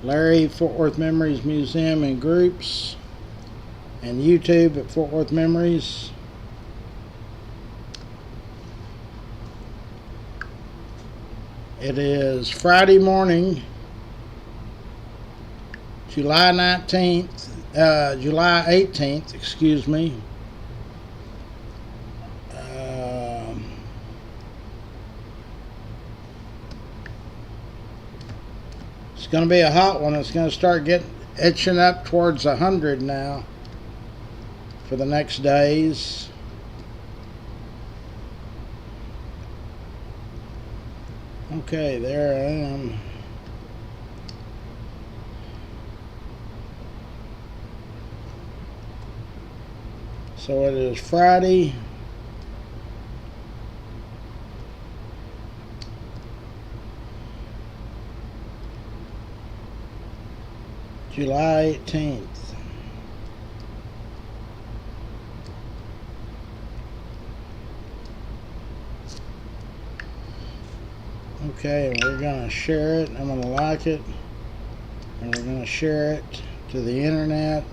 Larry, Fort Worth Memories Museum and Groups, and YouTube at Fort Worth Memories. It is Friday morning, July 18th, excuse me. It's going to be a hot one. It's going to start itching up towards 100 now for the next days. Okay, there I am. So it is Friday, July 18th. Okay, and we're going to share it. I'm going to like it. And we're going to share it to the internet.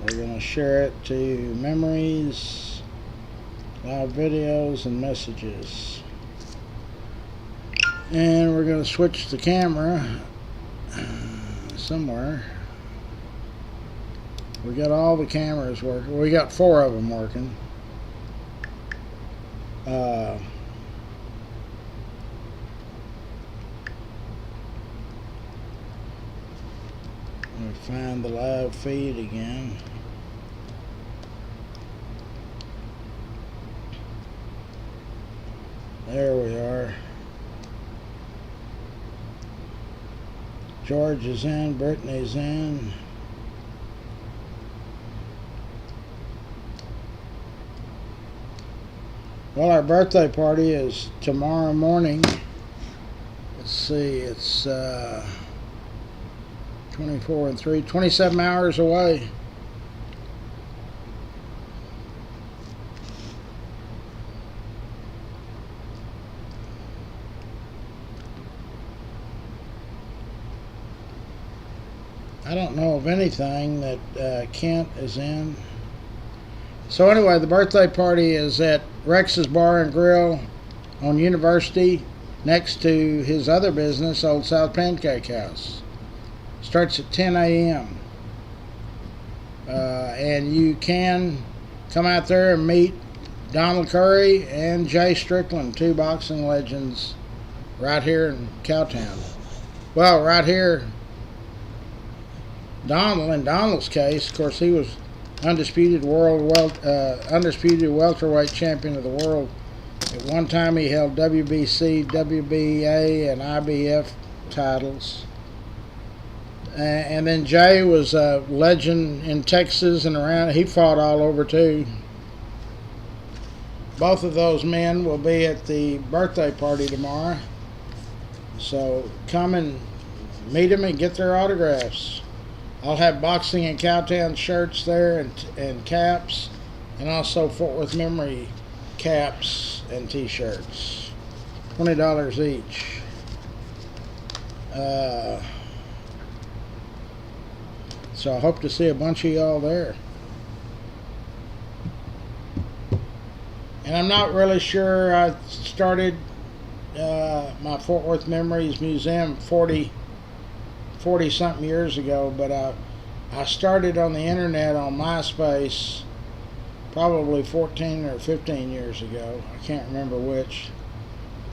We're going to share it to memories, live videos, and messages. And we're going to switch the camera somewhere. We got all the cameras working. We got 4 of them working. Let me find the live feed again. There we are. George is in, Brittany's in. Well, our birthday party is tomorrow morning. Let's see, it's 24 and 3, 27 hours away. I don't know of anything that Kent is in. So anyway, the birthday party is at Rex's Bar and Grill on University, next to his other business, Old South Pancake House. Starts at 10 a.m. And you can come out there and meet Donald Curry and Jay Strickland, 2 boxing legends, right here in Cowtown. Well, right here, Donald, in Donald's case, of course, he was undisputed welterweight champion of the world. At one time, he held WBC, WBA, and IBF titles. And then Jay was a legend in Texas and around. He fought all over too. Both of those men will be at the birthday party tomorrow. So come and meet them and get their autographs. I'll have Boxing in Cowtown shirts there and caps, and also Fort Worth Memory caps and t-shirts. $20 each. So I hope to see a bunch of y'all there. And I'm not really sure. I started my Fort Worth Memories Museum 40-something years ago, but I started on the internet on MySpace probably 14 or 15 years ago. I can't remember which.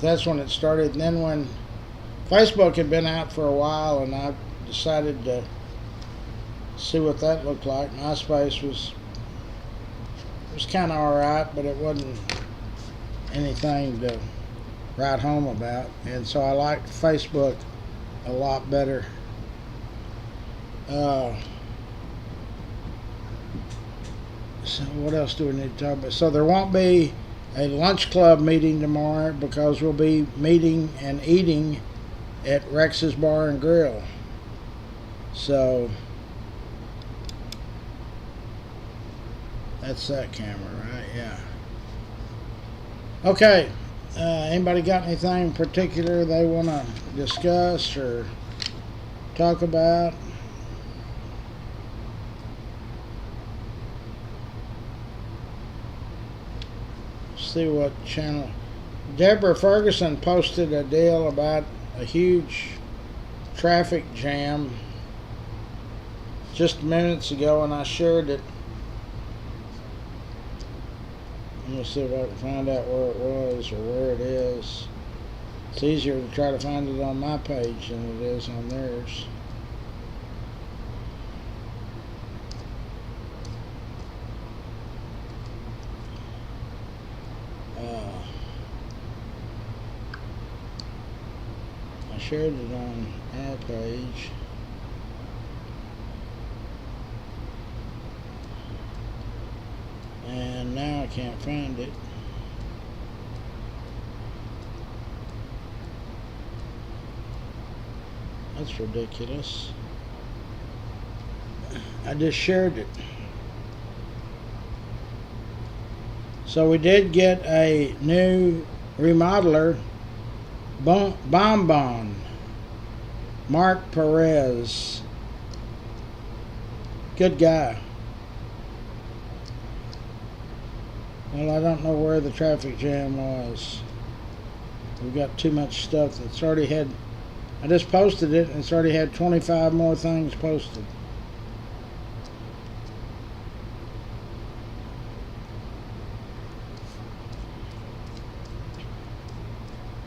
That's when it started. And then when Facebook had been out for a while, and I decided to see what that looked like. MySpace was kind of alright, but it wasn't anything to write home about. And so I liked Facebook a lot better. So what else do we need to talk about? So there won't be a lunch club meeting tomorrow because we'll be meeting and eating at Rex's Bar and Grill. So that's that camera, right? Yeah. Okay. Anybody got anything in particular they want to discuss or talk about? See what channel. Deborah Ferguson posted a deal about a huge traffic jam just minutes ago, and I shared it. Let me see if I can find out where it was or where it is. It's easier to try to find it on my page than it is on theirs. I shared it on our page. And now I can't find it. That's ridiculous. I just shared it. So we did get a new remodeler, Bonbon, Mark Perez. Good guy. Well, I don't know where the traffic jam was. We've got too much stuff that's already had. I just posted it and it's already had 25 more things posted.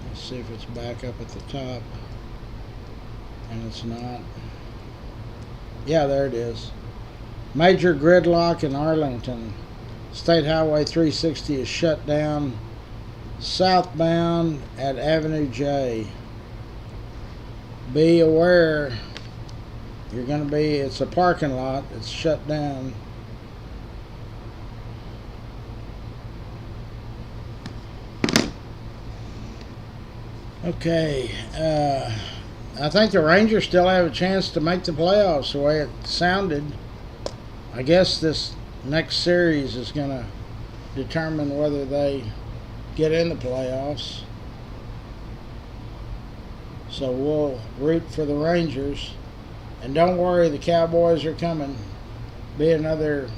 Let's see if it's back up at the top. And it's not. Yeah, there it is. Major gridlock in Arlington. State Highway 360 is shut down southbound at Avenue J. Be aware, you're going to be, it's a parking lot, it's shut down. Okay, I think the Rangers still have a chance to make the playoffs the way it sounded. I guess this next series is going to determine whether they get in the playoffs. So we'll root for the Rangers. And don't worry, the Cowboys are coming. Be another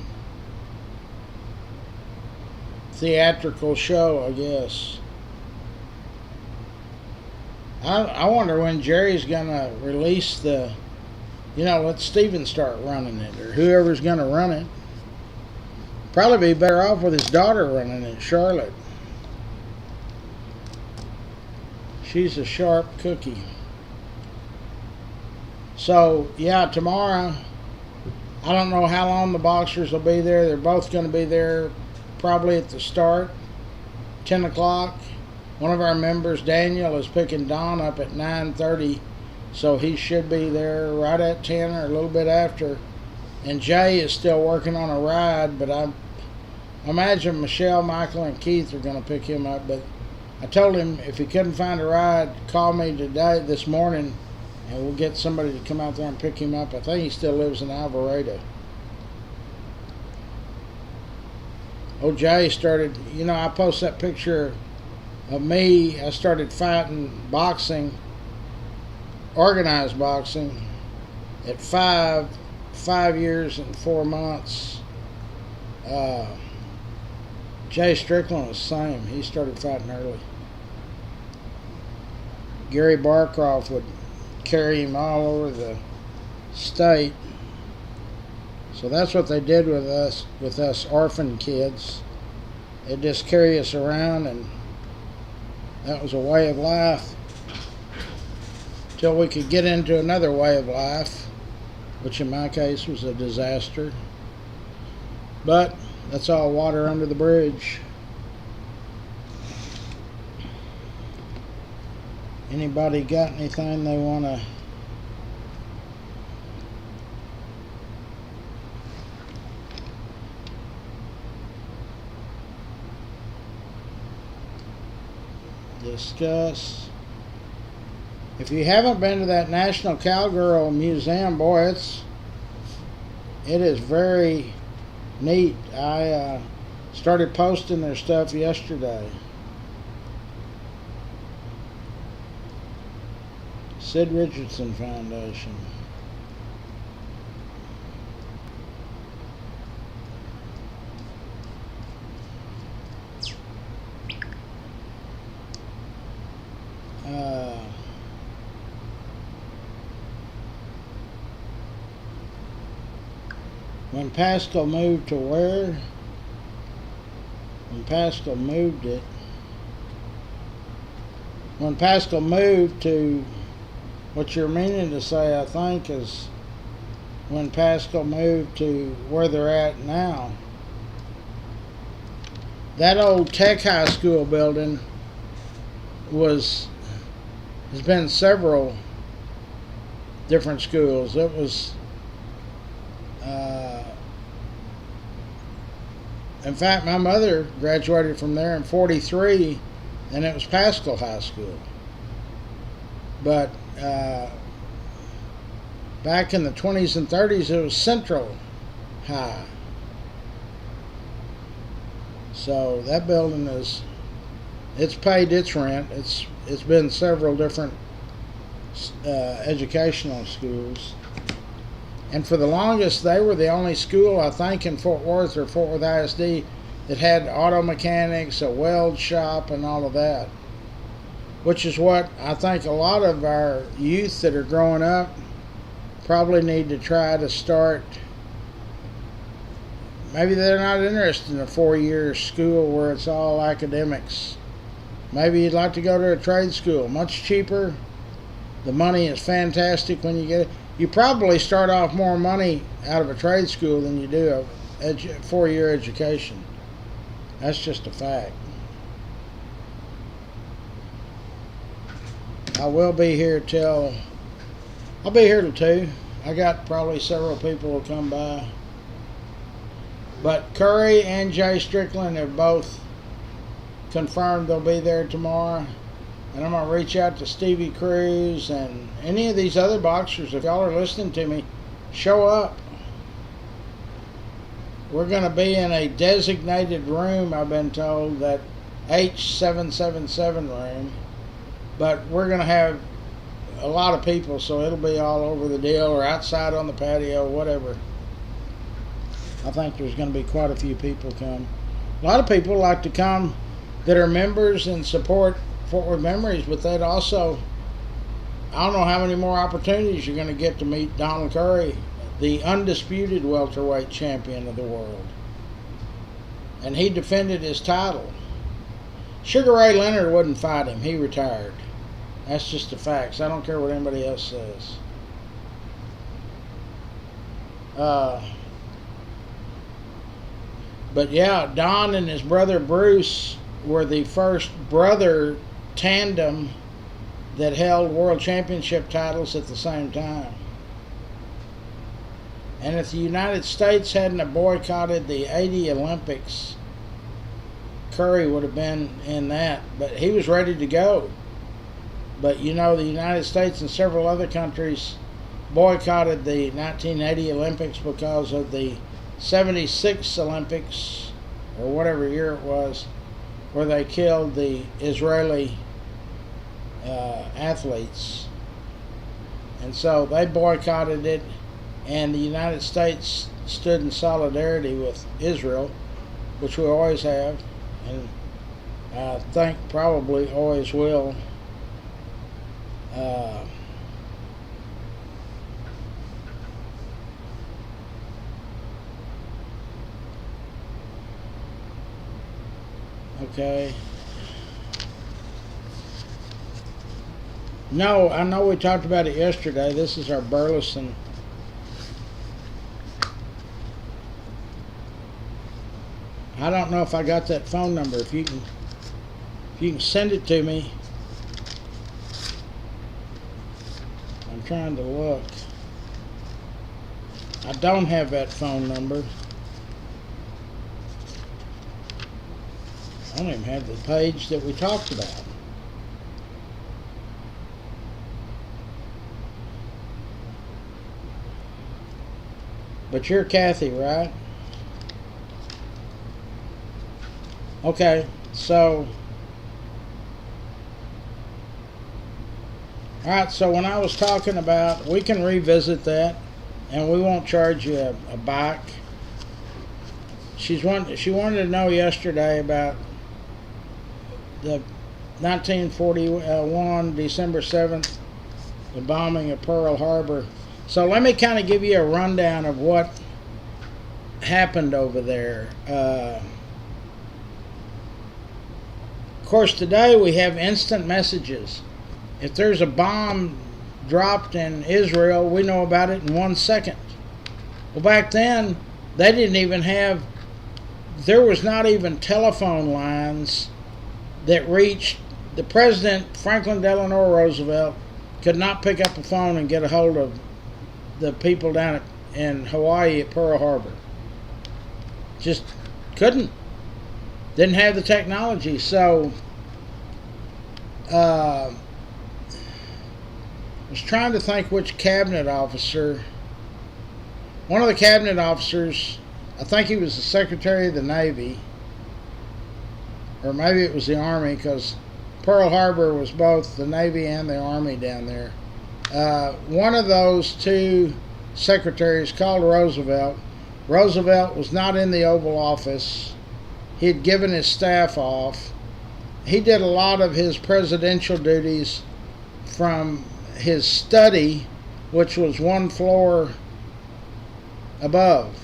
theatrical show, I guess. I wonder when Jerry's going to release the, let Steven start running it, or whoever's going to run it. Probably be better off with his daughter running it, Charlotte. She's a sharp cookie. So, yeah, tomorrow, I don't know how long the boxers will be there. They're both going to be there probably at the start, 10 o'clock. One of our members, Daniel, is picking Don up at 9:30, so he should be there right at 10 or a little bit after. And Jay is still working on a ride, but I imagine Michelle, Michael, and Keith are going to pick him up. But I told him if he couldn't find a ride, call me this morning, and we'll get somebody to come out there and pick him up. I think he still lives in Alvarado. Jay started, I post that picture of me. I started fighting boxing, organized boxing, at 5 years and 4 months. Jay Strickland was the same. He started fighting early. Gary Barcroft would carry him all over the state. So that's what they did with us orphan kids. They just carry us around, and that was a way of life till we could get into another way of life, which in my case was a disaster. But that's all water under the bridge. Anybody got anything they want to discuss? If you haven't been to that National Cowgirl Museum, boy, it is very neat. I started posting their stuff yesterday. Sid Richardson Foundation. When Pascal moved to where? When Pascal moved it. When Pascal moved to, what you're meaning to say, I think, is when Pascal moved to where they're at now. That old Tech High School building has been several different schools. It was, in fact, my mother graduated from there in '43, and it was Pascal High School. But back in the 20s and 30s, it was Central High. So that building it's paid its rent. It's been several different educational schools. And for the longest, they were the only school, I think, in Fort Worth or Fort Worth ISD that had auto mechanics, a weld shop, and all of that. Which is what I think a lot of our youth that are growing up probably need to try to start. Maybe they're not interested in a 4-year school where it's all academics. Maybe you'd like to go to a trade school. Much cheaper. The money is fantastic when you get it. You probably start off more money out of a trade school than you do a 4-year education. That's just a fact. I will be here till 2. I got probably several people will come by. But Curry and Jay Strickland have both confirmed they'll be there tomorrow. And I'm going to reach out to Stevie Cruz and any of these other boxers. If y'all are listening to me, show up. We're going to be in a designated room, I've been told, that H777 room. But we're going to have a lot of people, so it'll be all over the deal or outside on the patio, whatever. I think there's going to be quite a few people come. A lot of people like to come that are members and support Fort Worth Memories, but they'd also, I don't know how many more opportunities you're going to get to meet Donald Curry, the undisputed welterweight champion of the world. And he defended his title. Sugar Ray Leonard wouldn't fight him. He retired. That's just the facts. I don't care what anybody else says. But yeah, Don and his brother Bruce were the first brother tandem that held world championship titles at the same time. And if the United States hadn't boycotted the '80 Olympics, Curry would have been in that. But he was ready to go. But you know, the United States and several other countries boycotted the 1980 Olympics because of the 76 Olympics, or whatever year it was, where they killed the Israeli athletes. And so they boycotted it, and the United States stood in solidarity with Israel, which we always have, and I think probably always will. Okay. No, I know we talked about it yesterday. This is our Burleson. I don't know if I got that phone number. If you can send it to me. I'm trying to look. I don't have that phone number. I don't even have the page that we talked about. But you're Kathy, right? Okay, so Alright, so when I was talking about, we can revisit that, and we won't charge you a bike. She wanted to know yesterday about the 1941, December 7th, the bombing of Pearl Harbor. So let me kind of give you a rundown of what happened over there. Of course, today we have instant messages. If there's a bomb dropped in Israel, we know about it in 1 second. Well, back then, they didn't even have, there was not even telephone lines that reached, the President, Franklin Delano Roosevelt, could not pick up a phone and get a hold of the people down in Hawaii at Pearl Harbor. Just couldn't. Didn't have the technology. So I was trying to think which cabinet officer. One of the cabinet officers, I think he was the Secretary of the Navy, or maybe it was the Army, because Pearl Harbor was both the Navy and the Army down there. One of those two secretaries called Roosevelt. Roosevelt was not in the Oval Office. He had given his staff off. He did a lot of his presidential duties from his study, which was 1 floor above.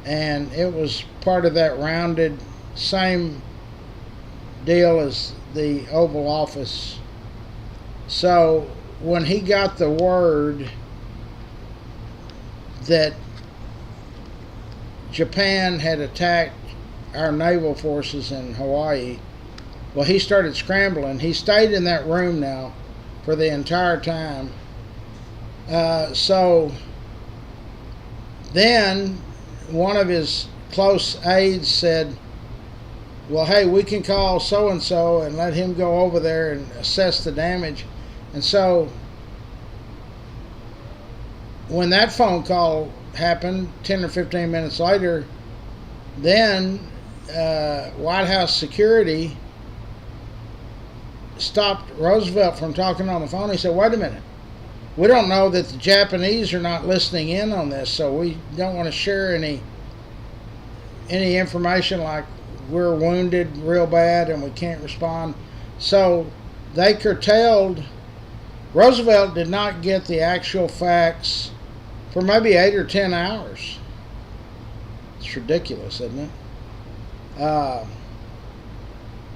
And it was part of that rounded, same deal as the Oval Office. So when he got the word that Japan had attacked our naval forces in Hawaii, well, he started scrambling. He stayed in that room now for the entire time. So then one of his close aides said, well, hey, we can call so-and-so and let him go over there and assess the damage. And so when that phone call happened 10 or 15 minutes later, then White House security stopped Roosevelt from talking on the phone. He said, wait a minute, we don't know that the Japanese are not listening in on this, so we don't want to share any information like we're wounded real bad and we can't respond. So they curtailed. Roosevelt did not get the actual facts for maybe 8 or 10 hours. It's ridiculous, isn't it?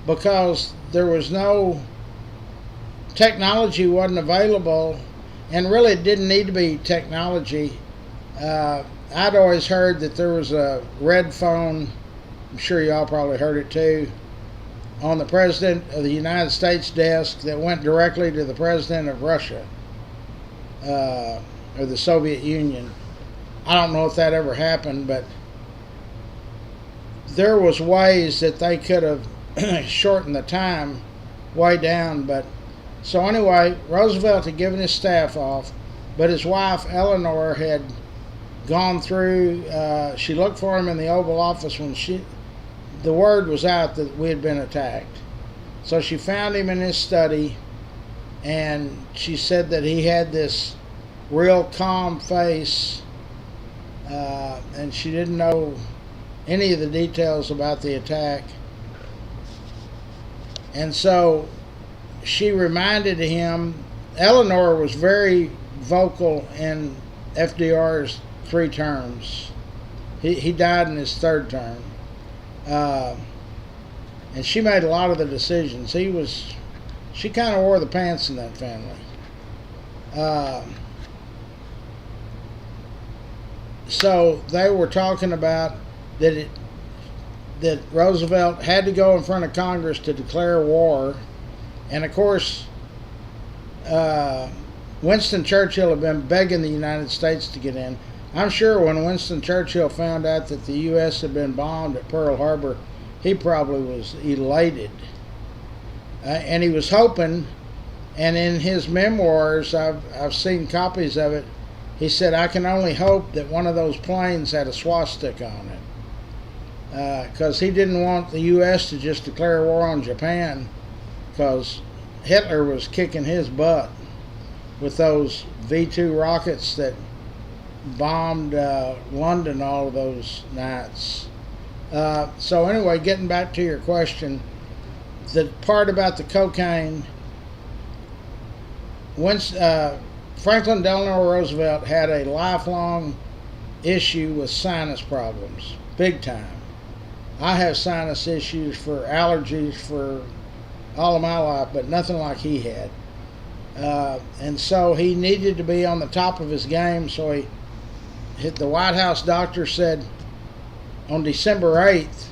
Because there was no technology, wasn't available, and really it didn't need to be technology. I'd always heard that there was a red phone, I'm sure y'all probably heard it too, on the President of the United States desk that went directly to the President of Russia, or the Soviet Union. I don't know if that ever happened, but there was ways that they could have shortened the time way down. But so anyway, Roosevelt had given his staff off, but his wife Eleanor had gone through. She looked for him in the Oval Office when the word was out that we had been attacked. So she found him in his study, and she said that he had this real calm face, and she didn't know any of the details about the attack. And so she reminded him, Eleanor was very vocal in FDR's 3 terms. He died in his 3rd term. And she made a lot of the decisions. She kind of wore the pants in that family. So they were talking about that Roosevelt had to go in front of Congress to declare war. And of course, Winston Churchill had been begging the United States to get in. I'm sure when Winston Churchill found out that the U.S. had been bombed at Pearl Harbor, he probably was elated. And he was hoping, and in his memoirs, I've seen copies of it, he said, I can only hope that one of those planes had a swastika on it. Because he didn't want the U.S. to just declare war on Japan, because Hitler was kicking his butt with those V-2 rockets that bombed London all of those nights. So anyway, getting back to your question, the part about the cocaine, once Franklin Delano Roosevelt had a lifelong issue with sinus problems, big time. I have sinus issues for allergies for all of my life, but nothing like he had. And so he needed to be on the top of his game, so he hit the White House doctor said on December 8th,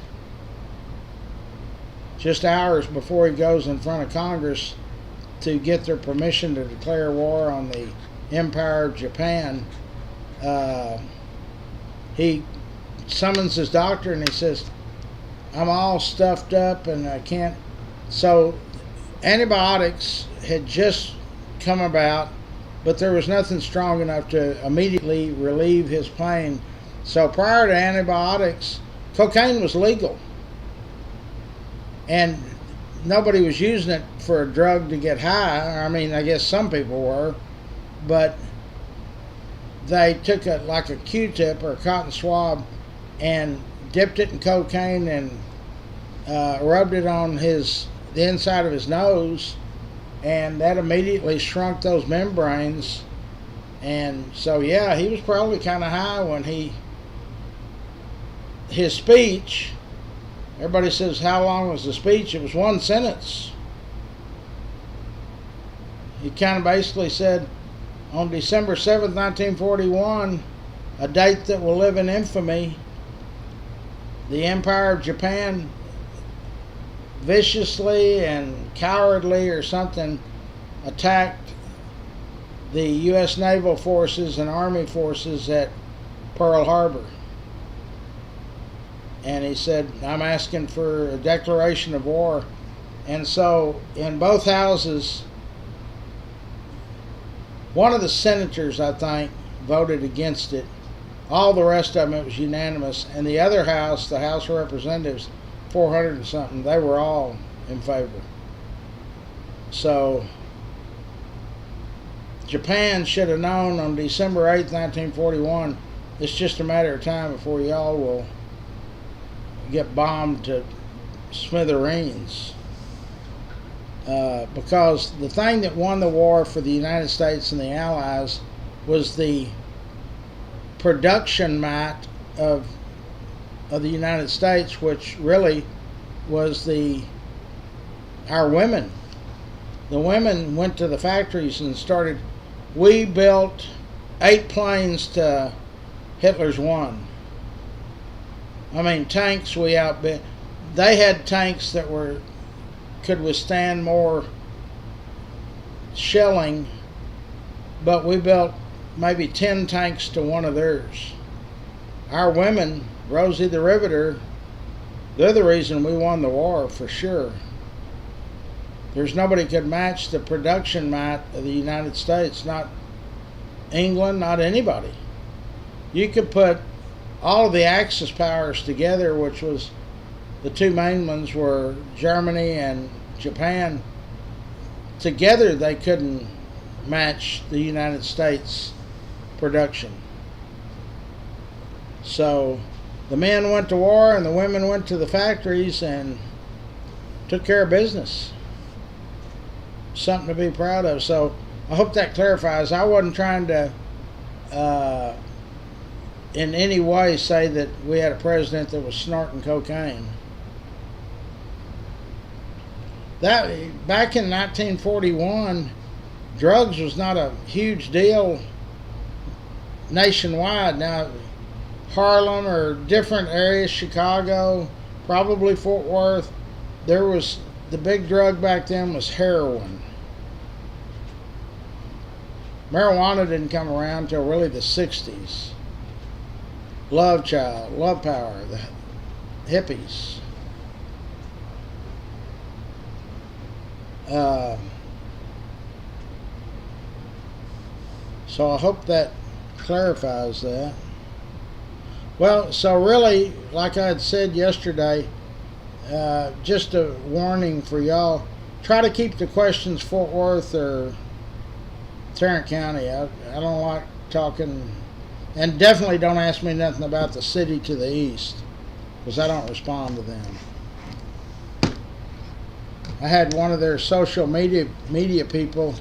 just hours before he goes in front of Congress to get their permission to declare war on the Empire of Japan, he summons his doctor and he says, I'm all stuffed up and I can't. So antibiotics had just come about, but there was nothing strong enough to immediately relieve his pain. So prior to antibiotics, cocaine was legal. And nobody was using it for a drug to get high. I mean, I guess some people were, but they took like a Q-tip or a cotton swab and dipped it in cocaine and rubbed it on the inside of his nose, and that immediately shrunk those membranes. And so yeah, he was probably kind of high when his speech, everybody says how long was the speech? It was one sentence. He kind of basically said, on December 7th, 1941, a date that will live in infamy, the Empire of Japan viciously and cowardly or something attacked the U.S. naval forces and army forces at Pearl Harbor. And he said, I'm asking for a declaration of war. And so in both houses, one of the senators, I think, voted against it. All the rest of them, it was unanimous. And the other house, the House of Representatives, 400 and something, they were all in favor. So Japan should have known on December 8th, 1941, it's just a matter of time before y'all will get bombed to smithereens. Because the thing that won the war for the United States and the Allies was the production might of the United States, which really was our women. The women went to the factories and started. We built 8 planes to Hitler's 1. I mean, tanks we outbid. They had tanks that could withstand more shelling, but we built maybe 10 tanks to one of theirs. Our women, Rosie the Riveter, they're the reason we won the war for sure. There's nobody could match the production might of the United States, not England, not anybody. You could put all of the Axis powers together, which was the two main ones were Germany and Japan. Together they couldn't match the United States production. So the men went to war and the women went to the factories and took care of business. Something to be proud of. So I hope that clarifies. I wasn't trying to in any way say that we had a president that was snorting cocaine. That back in 1941, drugs was not a huge deal nationwide. Now, Harlem or different areas, Chicago, probably Fort Worth, there was the big drug back then was heroin. Marijuana didn't come around until really the 60s. Love Child, Love Power, the hippies. So I hope that clarifies that. Well, so really, like I had said yesterday, just a warning for y'all, try to keep the questions Fort Worth or Tarrant County. I don't like talking, and definitely don't ask me nothing about the city to the east, because I don't respond to them. I had one of their social media people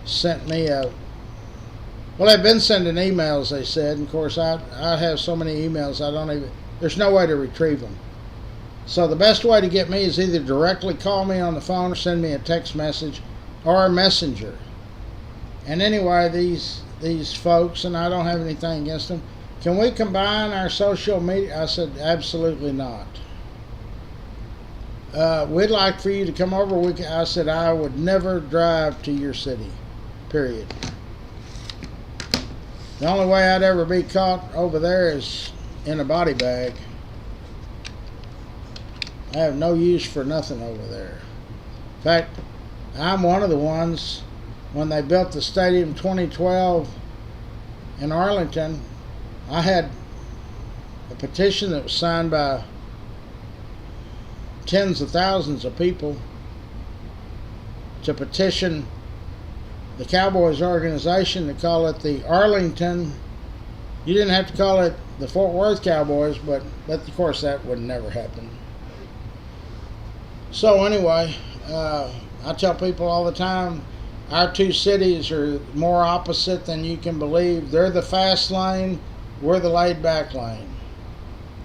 sent me a, well, they've been sending emails, they said, and of course I have so many emails I don't even, there's no way to retrieve them. So the best way to get me is either directly call me on the phone or send me a text message or a messenger. And anyway, these folks, and I don't have anything against them, can we combine our social media? I said, absolutely not. We'd like for you to come over. I said, I would never drive to your city, period. The only way I'd ever be caught over there is in a body bag. I have no use for nothing over there. In fact, I'm one of the ones, when they built the stadium 2012 in Arlington, I had a petition that was signed by tens of thousands of people to petition the Cowboys organization to call it the Arlington. You didn't have to call it the Fort Worth Cowboys, but of course that would never happen. So anyway, I tell people all the time, our two cities are more opposite than you can believe. They're the fast lane, we're the laid back lane.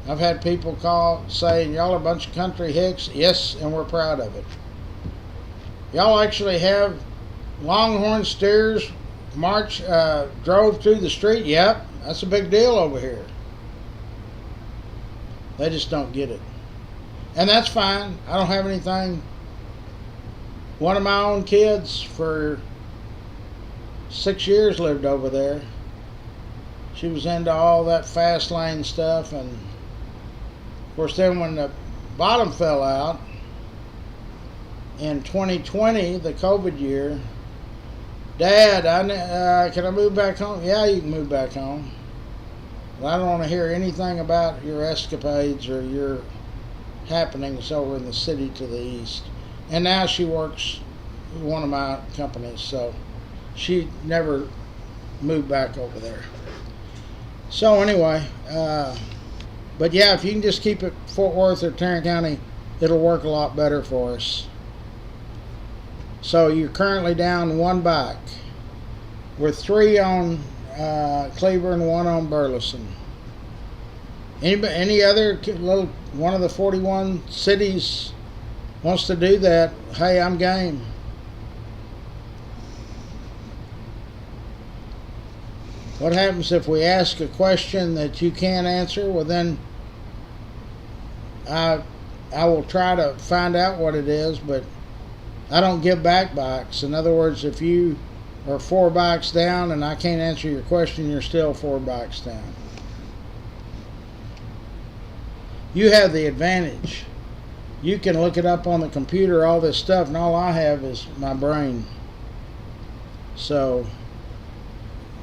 I've had people call saying, y'all are a bunch of country hicks. Yes, and we're proud of it. Y'all actually have longhorn steers drove through the street. Yep, that's a big deal over here. They just don't get it. And that's fine. I don't have anything. One of my own kids for 6 years lived over there. She was into all that fast lane stuff, and of course then when the bottom fell out in 2020, the COVID year, Dad, can I move back home? Yeah, you can move back home. But I don't want to hear anything about your escapades or your happenings over in the city to the east. And now she works with one of my companies, so she never moved back over there. So anyway, but yeah, if you can just keep it Fort Worth or Tarrant County, it'll work a lot better for us. So you're currently down one bike, with 3 on Cleaver and 1 on Burleson. Any other little one of the 41 cities wants to do that, hey, I'm game. What happens if we ask a question that you can't answer? Well, then I will try to find out what it is, but I don't give back bikes. In other words, if you are 4 bikes down and I can't answer your question, you're still 4 bikes down. You have the advantage. You can look it up on the computer, all this stuff, and all I have is my brain. So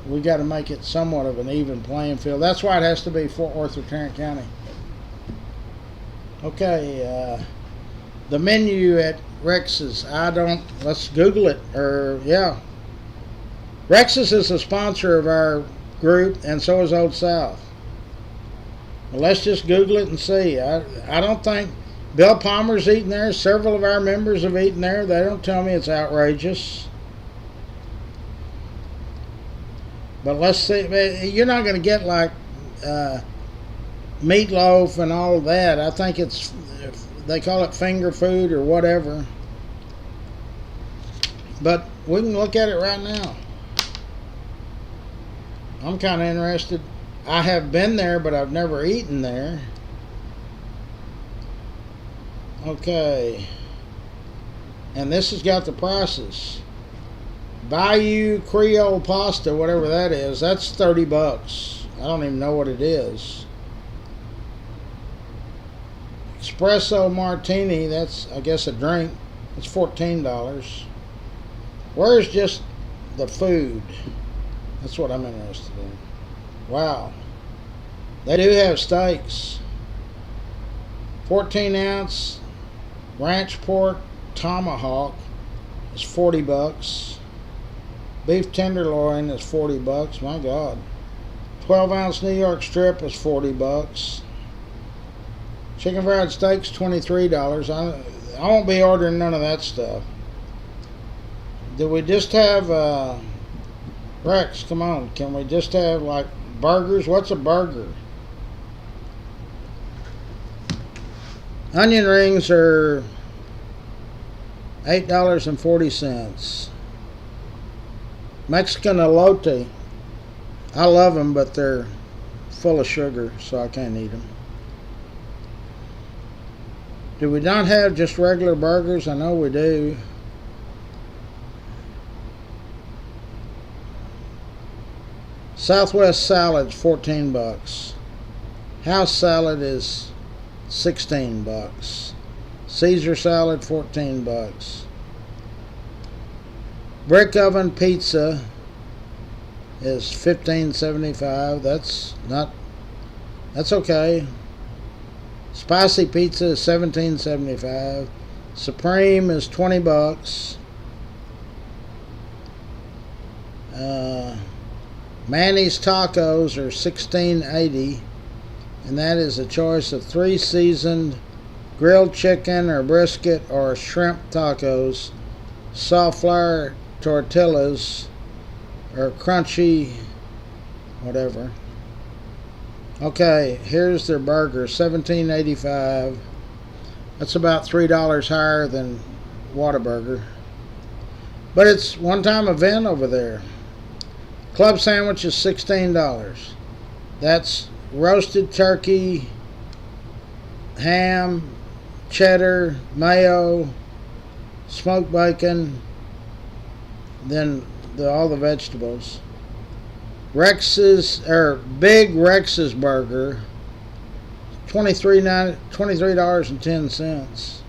we got to make it somewhat of an even playing field. That's why it has to be Fort Worth or Tarrant County. Okay, the menu at Rex's. Let's Google it. Yeah. Rex's is a sponsor of our group, and so is Old South. Well, let's just Google it and see. I don't think Bill Palmer's eating there. Several of our members have eaten there. They don't tell me it's outrageous. But let's see. You're not going to get like meatloaf and all of that. I think they call it finger food or whatever. But we can look at it right now. I'm kind of interested. I have been there, but I've never eaten there. Okay. And this has got the prices. Bayou Creole pasta, whatever that is, that's $30. I don't even know what it is. Espresso martini, that's, I guess, a drink. It's $14. Where's just the food? That's what I'm interested in. Wow. They do have steaks. 14-ounce ranch pork tomahawk, is 40 bucks. Beef tenderloin is 40 bucks. My God. 12-ounce New York strip is 40 bucks. Chicken fried steak's $23. I won't be ordering none of that stuff. Did we just have Rex, come on, can we just have like burgers? What's a burger? Onion rings are $8.40. Mexican elote, I love them, but they're full of sugar, so I can't eat them. Do we not have just regular burgers? I know we do. Southwest salad's 14 bucks. House salad is 16 bucks. Caesar salad 14 bucks. Brick oven pizza is $15.75. That's okay. Spicy pizza is $17.75. Supreme is 20 bucks. Manny's tacos are $16.80, and that is a choice of 3 seasoned grilled chicken or brisket or shrimp tacos, soft flour tortillas, or crunchy whatever. Okay, here's their burger, $17.85. That's about $3 higher than Whataburger, but it's one-time event over there. Club sandwich is $16. That's roasted turkey, ham, cheddar, mayo, smoked bacon, then all the vegetables. Big Rex's burger, $23.10.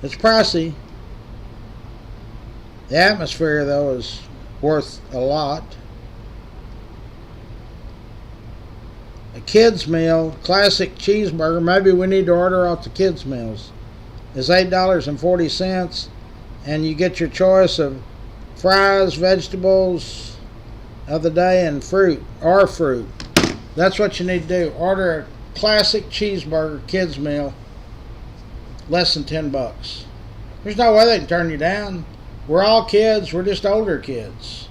It's pricey. The atmosphere, though, is worth a lot. A kids meal, classic cheeseburger, maybe we need to order off the kids meals, is $8.40, and you get your choice of fries, vegetables of the day, and fruit. That's what you need to do. Order a classic cheeseburger kids meal, less than 10 bucks. There's no way they can turn you down. We're all kids. We're just older kids.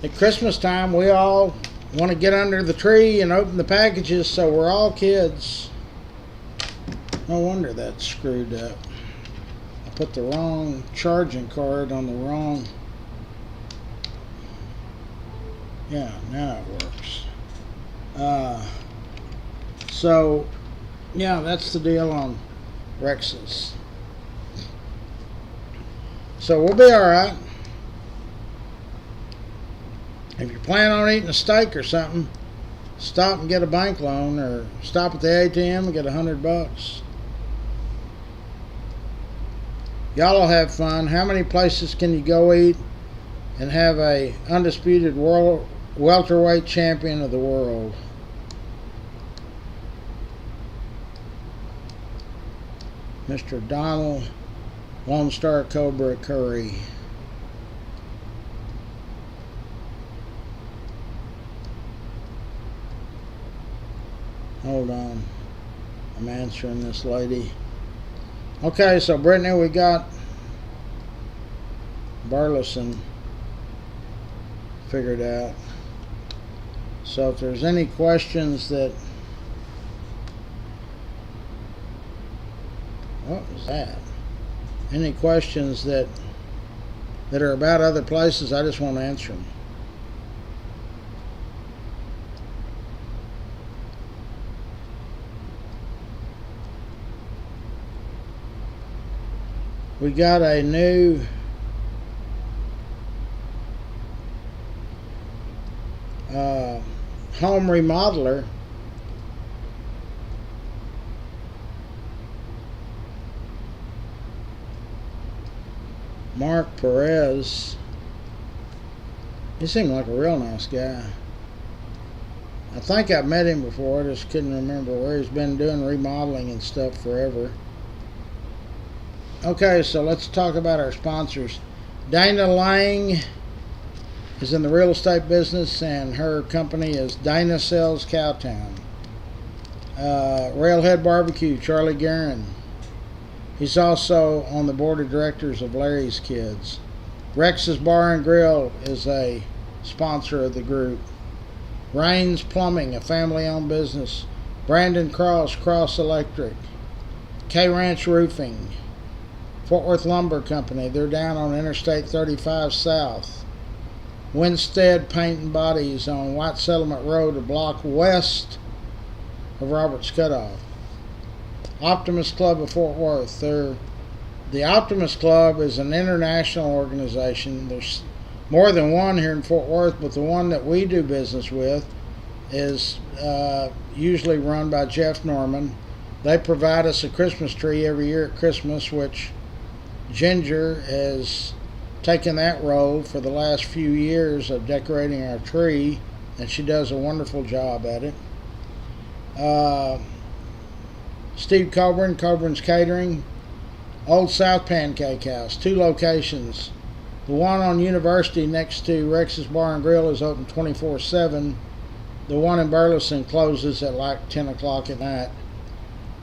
At Christmas time, we all want to get under the tree and open the packages, so we're all kids. No wonder that's screwed up. I put the wrong charging card on the wrong... Yeah, now it works. So, yeah, that's the deal on Rex's. So we'll be alright. If you're planning on eating a steak or something, stop and get a bank loan, or stop at the ATM and get $100. Y'all will have fun. How many places can you go eat and have a undisputed world welterweight champion of the world? Mr. Donald Lone Star Cobra Curry. Hold on, I'm answering this lady. Okay, so Brittany, we got Burleson figured out. So if there's any questions that... What was that? Any questions that are about other places, I just want to answer them. We got a new home remodeler. Mark Perez. He seemed like a real nice guy. I think I've met him before, I just couldn't remember where. He's been doing remodeling and stuff forever. Okay, so let's talk about our sponsors. Dana Lang is in the real estate business, and her company is Dana Sells Cowtown. Railhead Barbecue, Charlie Guerin. He's also on the board of directors of Larry's Kids. Rex's Bar and Grill is a sponsor of the group. Rains Plumbing, a family-owned business. Brandon Cross, Cross Electric. K-Ranch Roofing. Fort Worth Lumber Company, they're down on Interstate 35 South. Winstead Paint and Bodies on White Settlement Road, a block west of Roberts Cutoff. Optimist Club of Fort Worth. The Optimist Club is an international organization. There's more than one here in Fort Worth, but the one that we do business with is usually run by Jeff Norman. They provide us a Christmas tree every year at Christmas, which Ginger has taken that role for the last few years of decorating our tree, and she does a wonderful job at it. Steve Coburn, Coburn's Catering. Old South Pancake House, 2 locations. The one on University next to Rex's Bar and Grill is open 24/7. The one in Burleson closes at like 10 o'clock at night.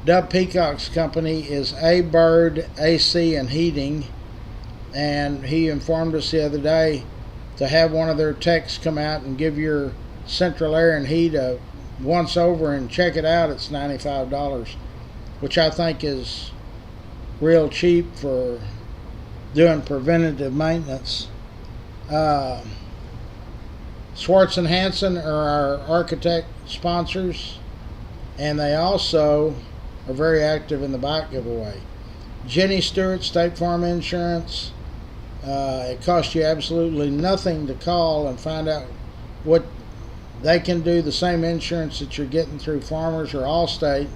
Dub Peacock's company is A Bird AC and Heating, and he informed us the other day to have one of their techs come out and give your central air and heat a once over and check it out. It's $95, which I think is real cheap for doing preventative maintenance. Swartz and Hanson are our architect sponsors, and they also are very active in the bike giveaway. Jenny Stewart, State Farm Insurance. It costs you absolutely nothing to call and find out what they can do, the same insurance that you're getting through Farmers or Allstate,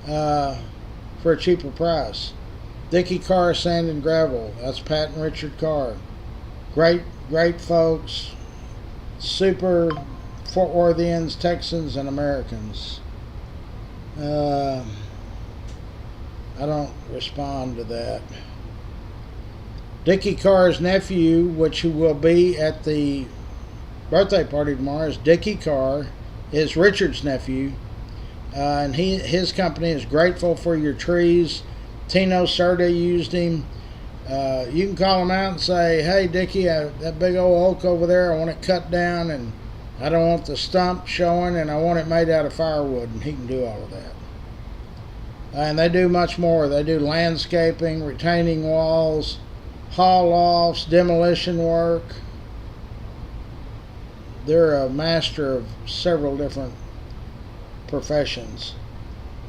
for a cheaper price. Dickey Carr Sand and Gravel. That's Pat and Richard Carr. Great folks. Super Fort Worthians, Texans, and Americans. I don't respond to that. Dickie Carr's nephew, which will be at the birthday party tomorrow, is Dickie Carr, is Richard's nephew, and his company is Grateful for Your Trees. Tino Serta used him. You can call him out and say, hey Dickie, that big old oak over there, I want it cut down, and I don't want the stump showing, and I want it made out of firewood, and he can do all of that. And they do much more. They do landscaping, retaining walls, haul offs, demolition work. They're a master of several different professions.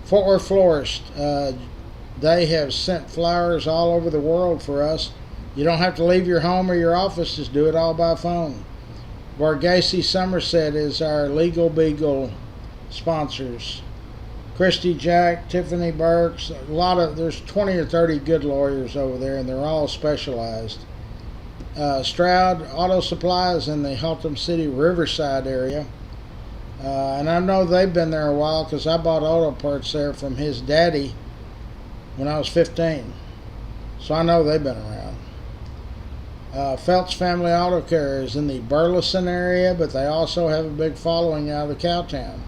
Fort Worth Florist. They have sent flowers all over the world for us. You don't have to leave your home or your office. Just do it all by phone. Varghese Somerset is our Legal Beagle sponsors. Christy Jack, Tiffany Burks, there's 20 or 30 good lawyers over there, and they're all specialized. Stroud Auto Supply is in the Haltom City Riverside area. And I know they've been there a while because I bought auto parts there from his daddy when I was 15. So I know they've been around. Felt's Family Auto Care is in the Burleson area, but they also have a big following out of the Cowtown.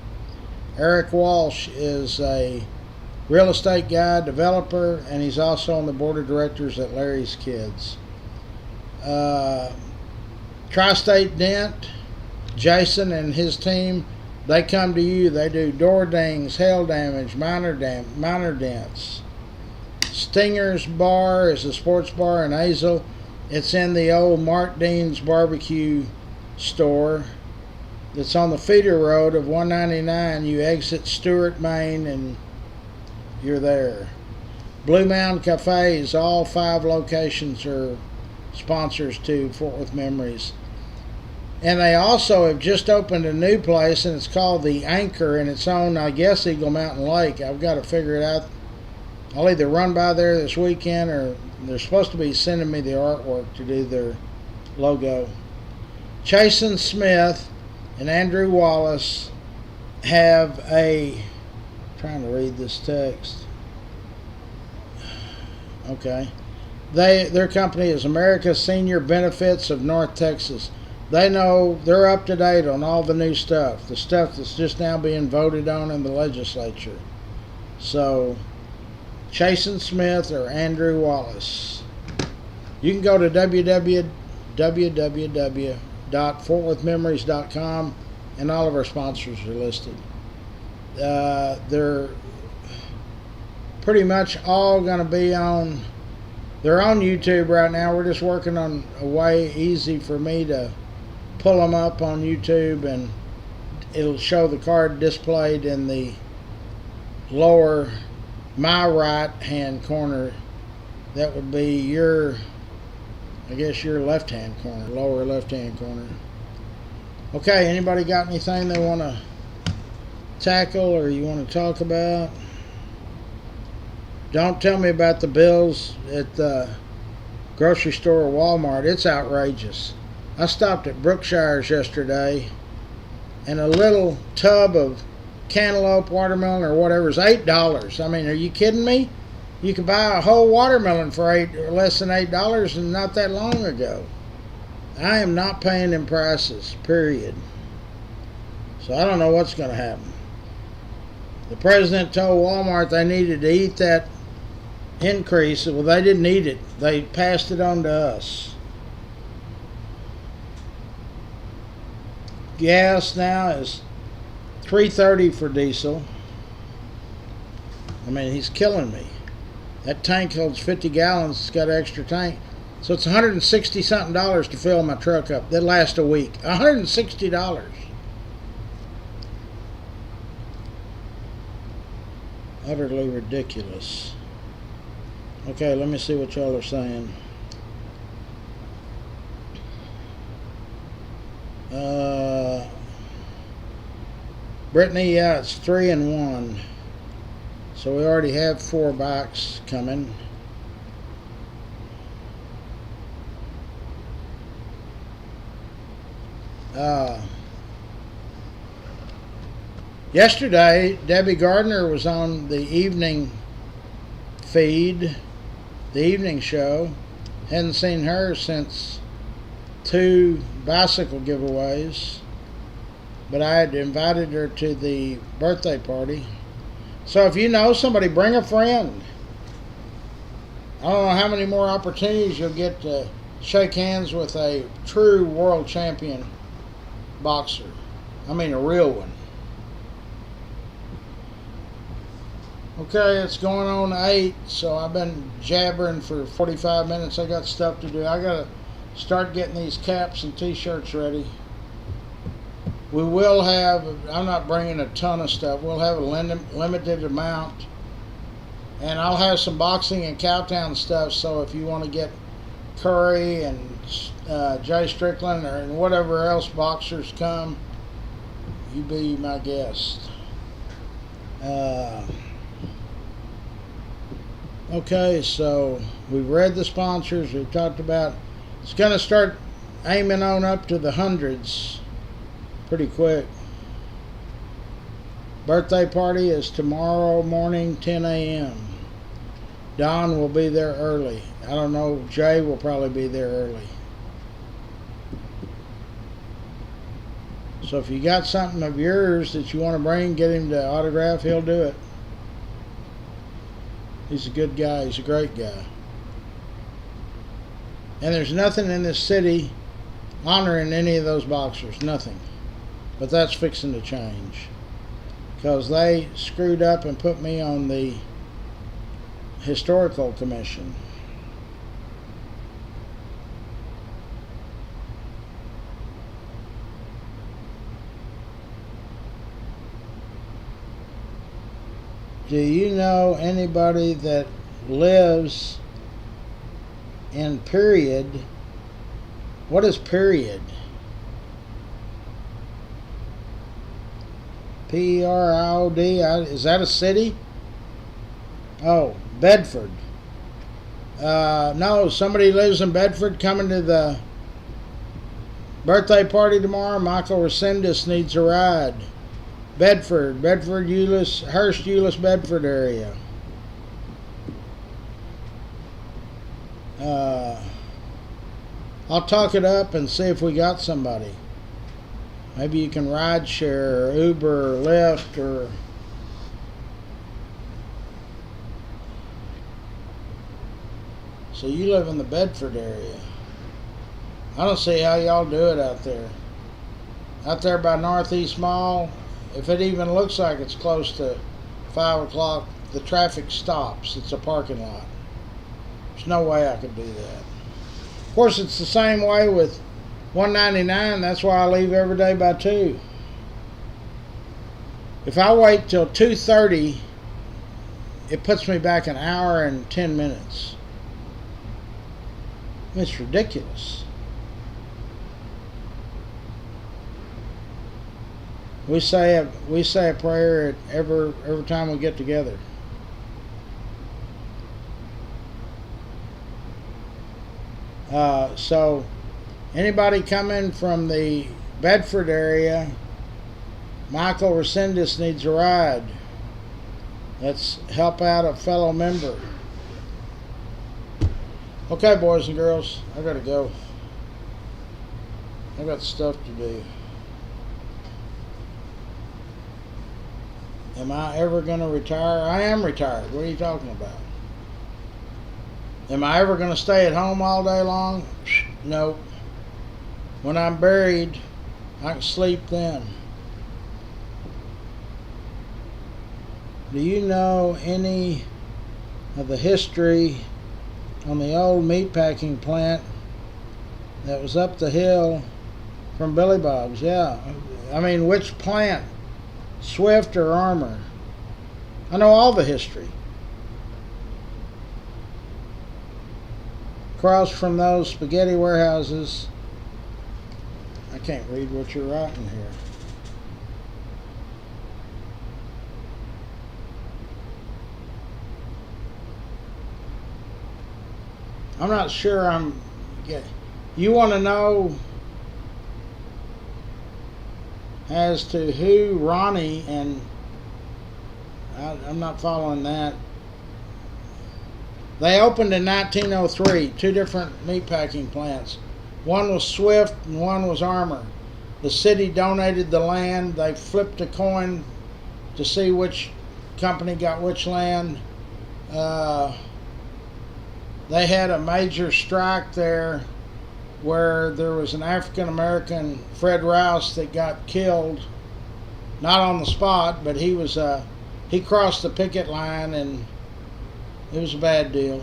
Eric Walsh is a real estate guy, developer, and he's also on the board of directors at Larry's Kids. Tri-State Dent, Jason and his team, they come to you. They do door dings, hail damage, minor dents. Stinger's Bar is a sports bar in Azle. It's in the old Mark Dean's barbecue store. It's on the feeder road of 199. You exit Stewart, Maine, and you're there. Blue Mound Cafes, all 5 locations are sponsors to Fort Worth Memories. And they also have just opened a new place, and it's called The Anchor, and it's on, I guess, Eagle Mountain Lake. I've got to figure it out. I'll either run by there this weekend, or they're supposed to be sending me the artwork to do their logo. Chasen Smith and Andrew Wallace have trying to read this text. Okay. Their company is America's Senior Benefits of North Texas. They know, they're up to date on all the new stuff, the stuff that's just now being voted on in the legislature. So, Chasen Smith or Andrew Wallace. You can go to www.fortworthmemories.com, and all of our sponsors are listed. They're pretty much all going to be on, they're on YouTube right now. We're just working on a way easy for me to pull them up on YouTube, and it'll show the card displayed in the lower, my right hand corner. That would be your, I guess your left hand corner, lower left hand corner. Okay, anybody got anything they want to tackle or you want to talk about? Don't tell me about the bills at the grocery store or Walmart. It's outrageous. I stopped at Brookshire's yesterday, and a little tub of cantaloupe, watermelon, or whatever is $8. I mean, are you kidding me? You could buy a whole watermelon for less than $8, and not that long ago. I am not paying them prices, period. So I don't know what's going to happen. The president told Walmart they needed to eat that increase. Well, they didn't eat it. They passed it on to us. Gas now is $3.30 for diesel. I mean, he's killing me. That tank holds 50 gallons. It's got an extra tank. So it's $160 something to fill my truck up. That lasts a week. $160. Utterly ridiculous. Okay, let me see what y'all are saying. Brittany, yeah, it's 3 and 1. So we already have 4 bikes coming. Yesterday, Debbie Gardner was on the evening feed, the evening show. Hadn't seen her since 2 bicycle giveaways, but I had invited her to the birthday party. So if you know somebody, bring a friend. I don't know how many more opportunities you'll get to shake hands with a true world champion boxer. I mean, a real one. Okay, it's going on 8, so I've been jabbering for 45 minutes. I got stuff to do. I got to start getting these caps and t-shirts ready. We will have, I'm not bringing a ton of stuff. We'll have a limited amount. And I'll have some boxing and Cowtown stuff, so if you want to get Curry and Jay Strickland or whatever else boxers come, you be my guest. Okay, so we've read the sponsors. We've talked about, it's going to start aiming on up to the hundreds pretty quick. Birthday party is tomorrow morning, 10 a.m. Don will be there early. I don't know, Jay will probably be there early. So if you got something of yours that you want to bring, get him to autograph, he'll do it. He's a good guy. He's a great guy. And there's nothing in this city honoring any of those boxers. Nothing. But that's fixing to change. Because they screwed up and put me on the Historical Commission. Do you know anybody that lives in period? What is period? P-E-R-I-O-D. Is that a city? Oh, Bedford. No, somebody lives in Bedford coming to the birthday party tomorrow. Michael Resendez needs a ride. Bedford, Hurst, Euless, Bedford area. I'll talk it up and see if we got somebody. Maybe you can ride share or Uber or Lyft or... So you live in the Bedford area. I don't see how y'all do it out there. Out there by Northeast Mall, if it even looks like it's close to 5 o'clock, the traffic stops. It's a parking lot. There's no way I could do that. Of course, it's the same way with 199. That's why I leave every day by 2. If I wait till 2:30, it puts me back an hour and 10 minutes. It's ridiculous. We say a prayer every time we get together. So anybody coming from the Bedford area, Michael Resendez needs a ride. Let's help out a fellow member. Okay, boys and girls, I gotta go. I got stuff to do. Am I ever gonna retire? I am retired. What are you talking about? Am I ever gonna stay at home all day long? Nope. When I'm buried, I can sleep then. Do you know any of the history on the old meatpacking plant that was up the hill from Billy Bob's? Yeah. I mean, which plant? Swift or Armour? I know all the history. Across from those spaghetti warehouses. I can't read what you're writing here. I'm not sure I'm getting... You want to know as to who Ronnie and... I'm not following that. They opened in 1903, 2 different meatpacking plants. One was Swift and one was Armour. The city donated the land. They flipped a coin to see which company got which land. They had a major strike there where there was an African American, Fred Rouse, that got killed. Not on the spot, but he crossed the picket line and it was a bad deal.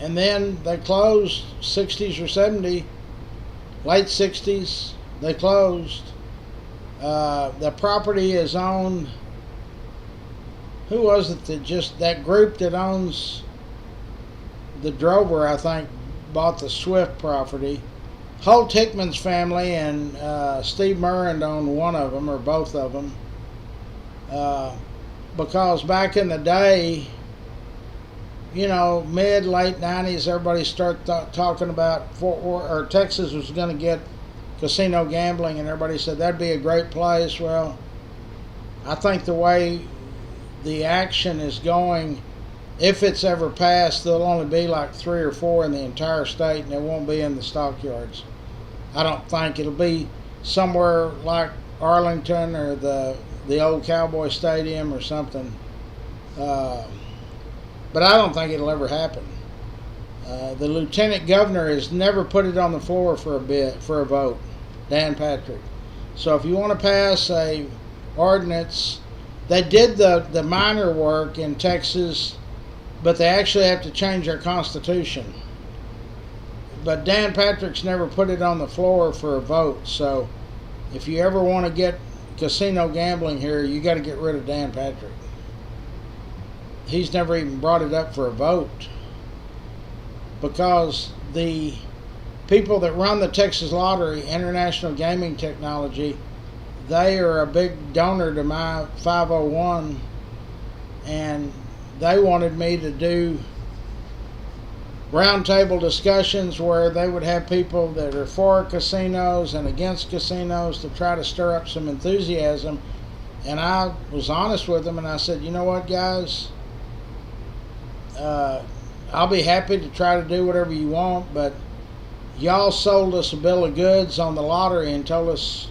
And then they closed, 60s or 70s, late 60s, they closed. The property is owned, who was it that group that owns the Drover, I think, bought the Swift property. Holt Hickman's family and Steve Murrand owned one of them, or both of them. Because back in the day, you know, late 90s, everybody started talking about Fort Worth, or Texas was going to get casino gambling, and everybody said that'd be a great place. Well, I think the way the action is going, if it's ever passed, there'll only be like 3 or 4 in the entire state, and it won't be in the stockyards. I don't think it'll be somewhere like Arlington or the old Cowboy Stadium or something. But I don't think it'll ever happen. The lieutenant governor has never put it on the floor for a vote, Dan Patrick. So if you want to pass a ordinance, they did the minor work in Texas, but they actually have to change their constitution. But Dan Patrick's never put it on the floor for a vote. So if you ever want to get casino gambling here, you got to get rid of Dan Patrick. He's never even brought it up for a vote, because the people that run the Texas Lottery, International Gaming Technology, they are a big donor to my 501, and they wanted me to do roundtable discussions where they would have people that are for casinos and against casinos to try to stir up some enthusiasm. And I was honest with them, and I said, you know what, guys, I'll be happy to try to do whatever you want, but y'all sold us a bill of goods on the lottery and told us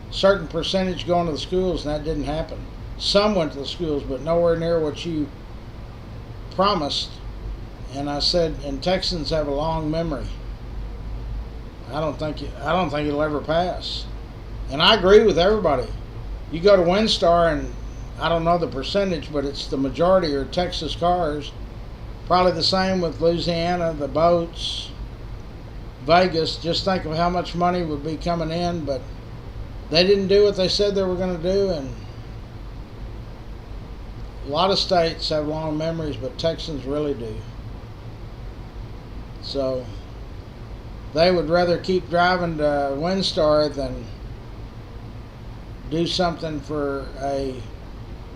a certain percentage going to the schools, and that didn't happen. Some went to the schools, but nowhere near what you promised. And I said, and Texans have a long memory. I don't think it'll ever pass. And I agree with everybody. You go to WinStar, and I don't know the percentage, but it's the majority are Texas cars. Probably the same with Louisiana, the boats, Vegas. Just think of how much money would be coming in, but they didn't do what they said they were going to do, and a lot of states have long memories, but Texans really do. So they would rather keep driving to WinStar than do something for a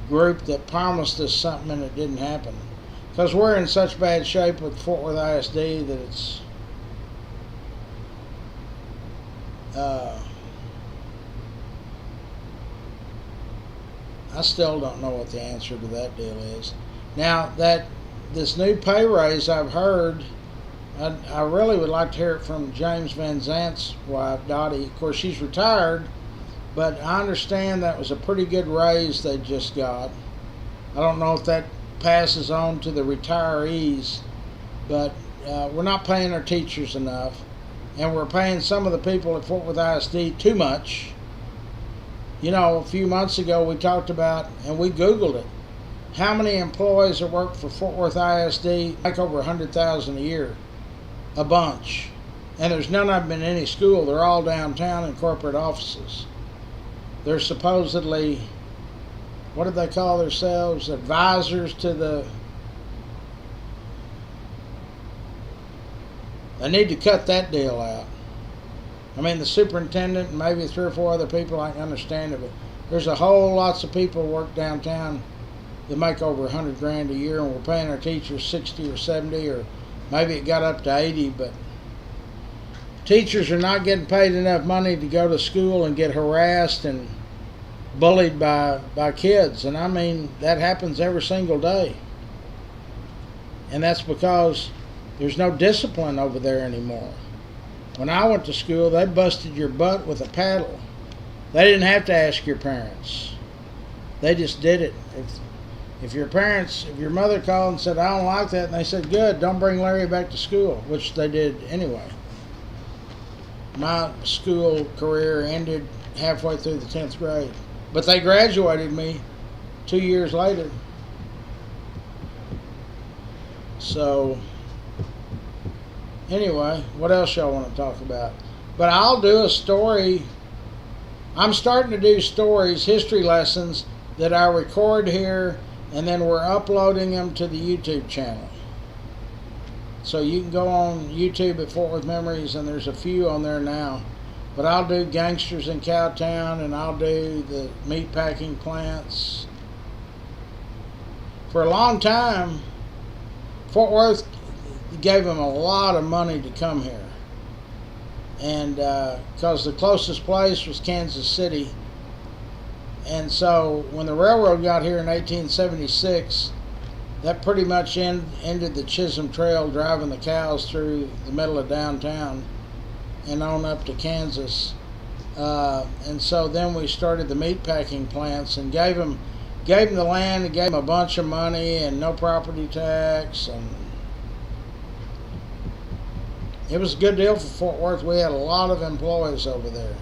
group that promised us something and it didn't happen. Because we're in such bad shape with Fort Worth ISD that it's I still don't know what the answer to that deal is. Now, this new pay raise I've heard, I really would like to hear it from James Van Zant's wife, Dottie. Of course, she's retired, but I understand that was a pretty good raise they just got. I don't know if that passes on to the retirees, but we're not paying our teachers enough, and we're paying some of the people at Fort Worth ISD too much. You know, a few months ago we talked about, and we Googled it, how many employees that work for Fort Worth ISD make over $100,000 a year. A bunch. And there's none of them in any school. They're all downtown in corporate offices. They're supposedly, what do they call themselves? Advisors to the... They need to cut that deal out. I mean, the superintendent and maybe 3 or 4 other people, I can understand it, but there's a whole lots of people work downtown that make over $100,000 a year, and we're paying our teachers 60 or 70, or maybe it got up to 80, but teachers are not getting paid enough money to go to school and get harassed and bullied by kids. And I mean, that happens every single day. And that's because there's no discipline over there anymore. When I went to school, they busted your butt with a paddle. They didn't have to ask your parents. They just did it. If your mother called and said, I don't like that, and they said, good, don't bring Larry back to school, which they did anyway. My school career ended halfway through the 10th grade. But they graduated me 2 years later. So, anyway, what else y'all want to talk about? But I'll do a story. I'm starting to do stories, history lessons, that I record here, and then we're uploading them to the YouTube channel. So you can go on YouTube at Fort Worth Memories, and there's a few on there now. But I'll do Gangsters in Cowtown, and I'll do the meatpacking plants. For a long time, Fort Worth gave them a lot of money to come here. And because the closest place was Kansas City. And so when the railroad got here in 1876, that pretty much ended the Chisholm Trail, driving the cows through the middle of downtown and on up to Kansas. And so then we started the meatpacking plants and gave them the land and gave them a bunch of money and no property tax. And it was a good deal for Fort Worth. We had a lot of employees over there.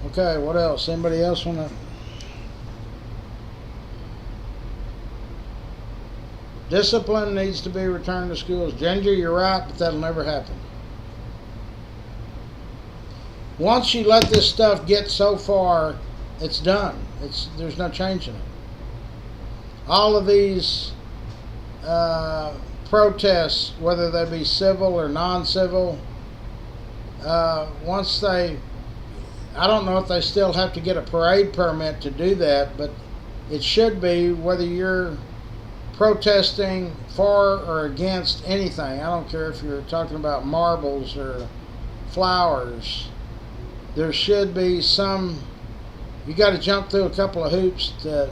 Okay, what else? Anybody else want to? Discipline needs to be returned to schools. Ginger, you're right, but that'll never happen. Once you let this stuff get so far, it's done. There's no changing it. All of these protests, whether they be civil or non-civil, once they... I don't know if they still have to get a parade permit to do that, but it should be, whether you're protesting for or against anything. I don't care if you're talking about marbles or flowers. There should be some... You got to jump through a couple of hoops to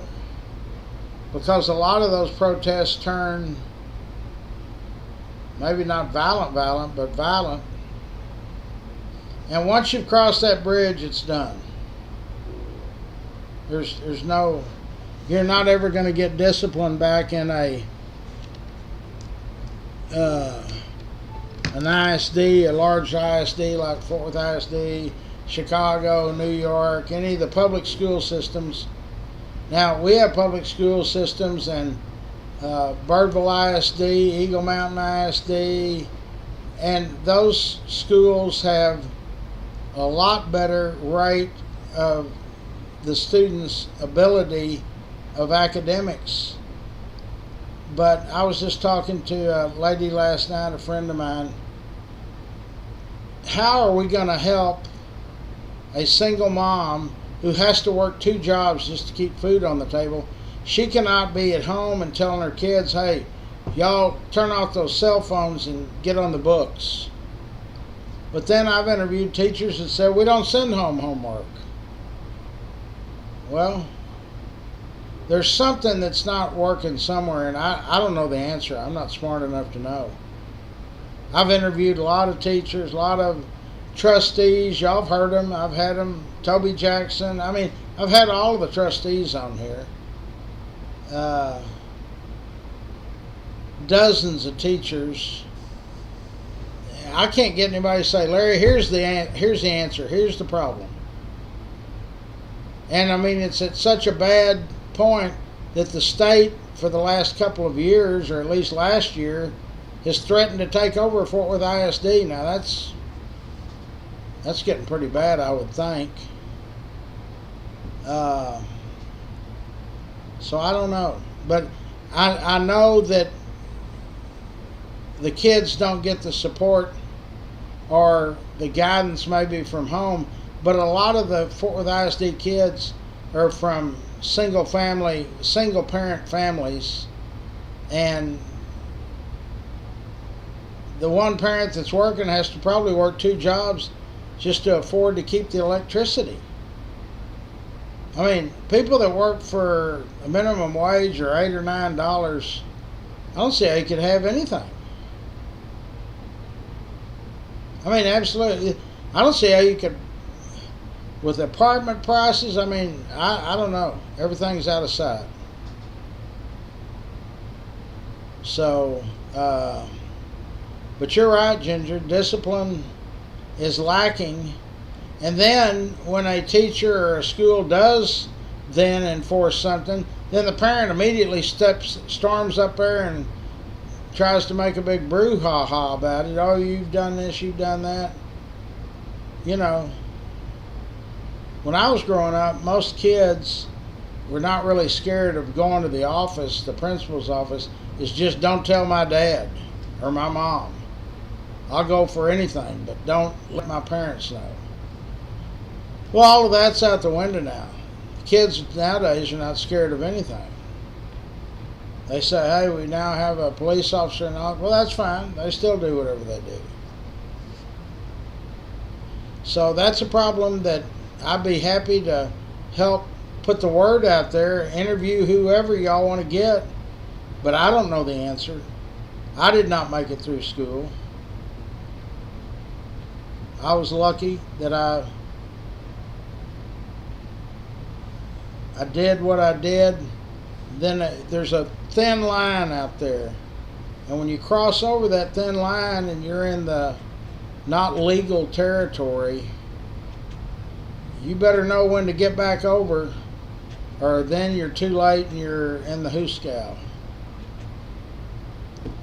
because a lot of those protests turn, maybe not violent, but violent. And once you've crossed that bridge, it's done. There's no, you're not ever going to get discipline back in an ISD, a large ISD like Fort Worth ISD, Chicago, New York, any of the public school systems. Now, we have public school systems in Birdville ISD, Eagle Mountain ISD, and those schools have a lot better rate of the students' ability of academics. But I was just talking to a lady last night, a friend of mine. How are we going to help a single mom who has to work 2 jobs just to keep food on the table? She cannot be at home and telling her kids, hey, y'all turn off those cell phones and get on the books. But then I've interviewed teachers that said, we don't send home homework. Well, there's something that's not working somewhere, and I don't know the answer. I'm not smart enough to know. I've interviewed a lot of teachers, a lot of trustees. Y'all have heard them. I've had them. Toby Jackson. I mean, I've had all of the trustees on here. Dozens of teachers. I can't get anybody to say, Larry, here's the answer. Here's the problem. And I mean, it's at such a bad point that the state, for the last couple of years, or at least last year, has threatened to take over Fort Worth ISD. Now that's getting pretty bad, I would think. So I don't know, but I know that the kids don't get the support or the guidance maybe from home, but a lot of the Fort Worth ISD kids are from single parent families, and the one parent that's working has to probably work 2 jobs just to afford to keep the electricity. I mean, people that work for a minimum wage or $8 or $9, I don't see how you could have anything. I mean, absolutely. I don't see how you could, with apartment prices, I mean, I don't know. Everything's out of sight. So, but you're right, Ginger. Discipline is lacking. And then when a teacher or a school does then enforce something, then the parent immediately storms up there and tries to make a big brouhaha about it. Oh, you've done this, you've done that. You know, when I was growing up, most kids were not really scared of going to the office, the principal's office. It's just, don't tell my dad or my mom. I'll go for anything, but don't let my parents know. Well, all of that's out the window now. Kids nowadays are not scared of anything. They say, hey, we now have a police officer and all. Well, that's fine. They still do whatever they do. So that's a problem that I'd be happy to help put the word out there, interview whoever y'all want to get, but I don't know the answer. I did not make it through school. I was lucky that I did what I did. Then there's a thin line out there, and when you cross over that thin line and you're in the not legal territory, you better know when to get back over, or then you're too late and you're in the hoosegow.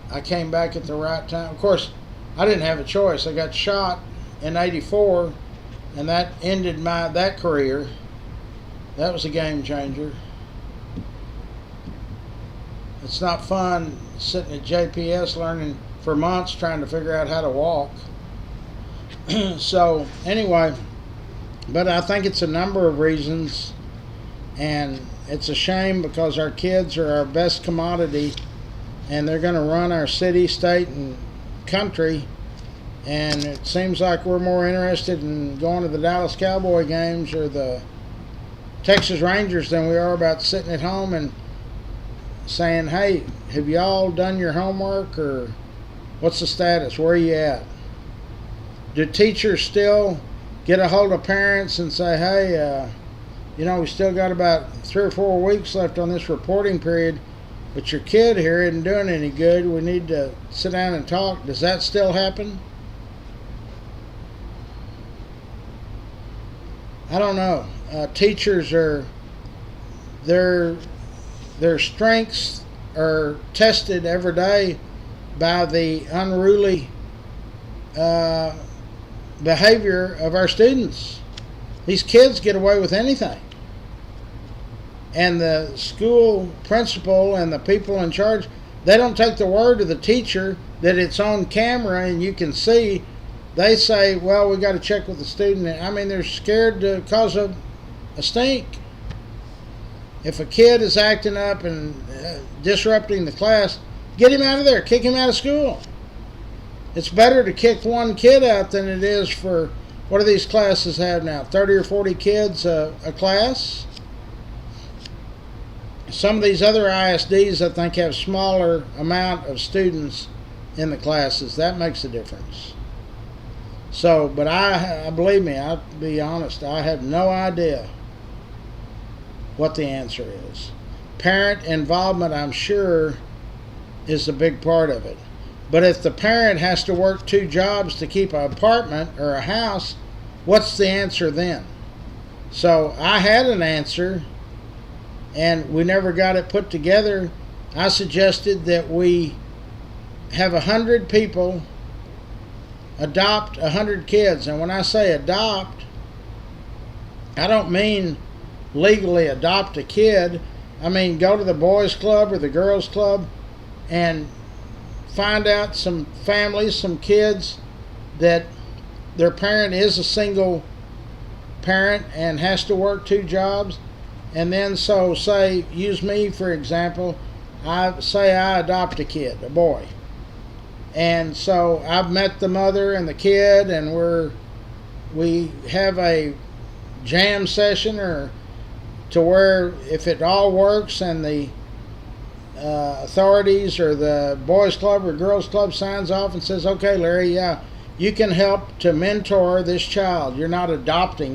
I came back at the right time. Of course, I didn't have a choice. I got shot in '84, and that ended that career. That was a game changer. It's not fun sitting at JPS learning for months trying to figure out how to walk. So anyway, but I think it's a number of reasons, and it's a shame because our kids are our best commodity, and they're going to run our city, state, and country. And it seems like we're more interested in going to the Dallas Cowboy games or the Texas Rangers than we are about sitting at home and saying, hey, have y'all done your homework, or what's the status? Where are you at? Do teachers still get a hold of parents and say, hey, we still got about 3 or 4 weeks left on this reporting period, but your kid here isn't doing any good. We need to sit down and talk. Does that still happen? I don't know. Teachers are, their strengths are tested every day by the unruly behavior of our students. These kids get away with anything. And the school principal and the people in charge, they don't take the word of the teacher that it's on camera and you can see. They say, well, we got to check with the student. I mean, they're scared to cause a stink. If a kid is acting up and disrupting the class, get him out of there. Kick him out of school. It's better to kick one kid out than it is for, what do these classes have now, 30 or 40 kids a class? Some of these other ISDs, I think, have smaller amount of students in the classes. That makes a difference. So, but I believe me, I'll be honest, I have no idea what the answer is. Parent involvement, I'm sure, is a big part of it. But if the parent has to work 2 jobs to keep an apartment or a house, what's the answer then? So I had an answer, and we never got it put together. I suggested that we have 100 people adopt 100 kids. And when I say adopt, I don't mean legally adopt a kid. I mean go to the boys club or the girls club and find out some families, some kids that their parent is a single parent and has to work 2 jobs. And then, so say, use me for example, I adopt a kid, a boy. And so I've met the mother and the kid, and we have a jam session, or to where if it all works and the authorities or the boys club or girls club signs off and says, okay, Larry, yeah, you can help to mentor this child. You're not adopting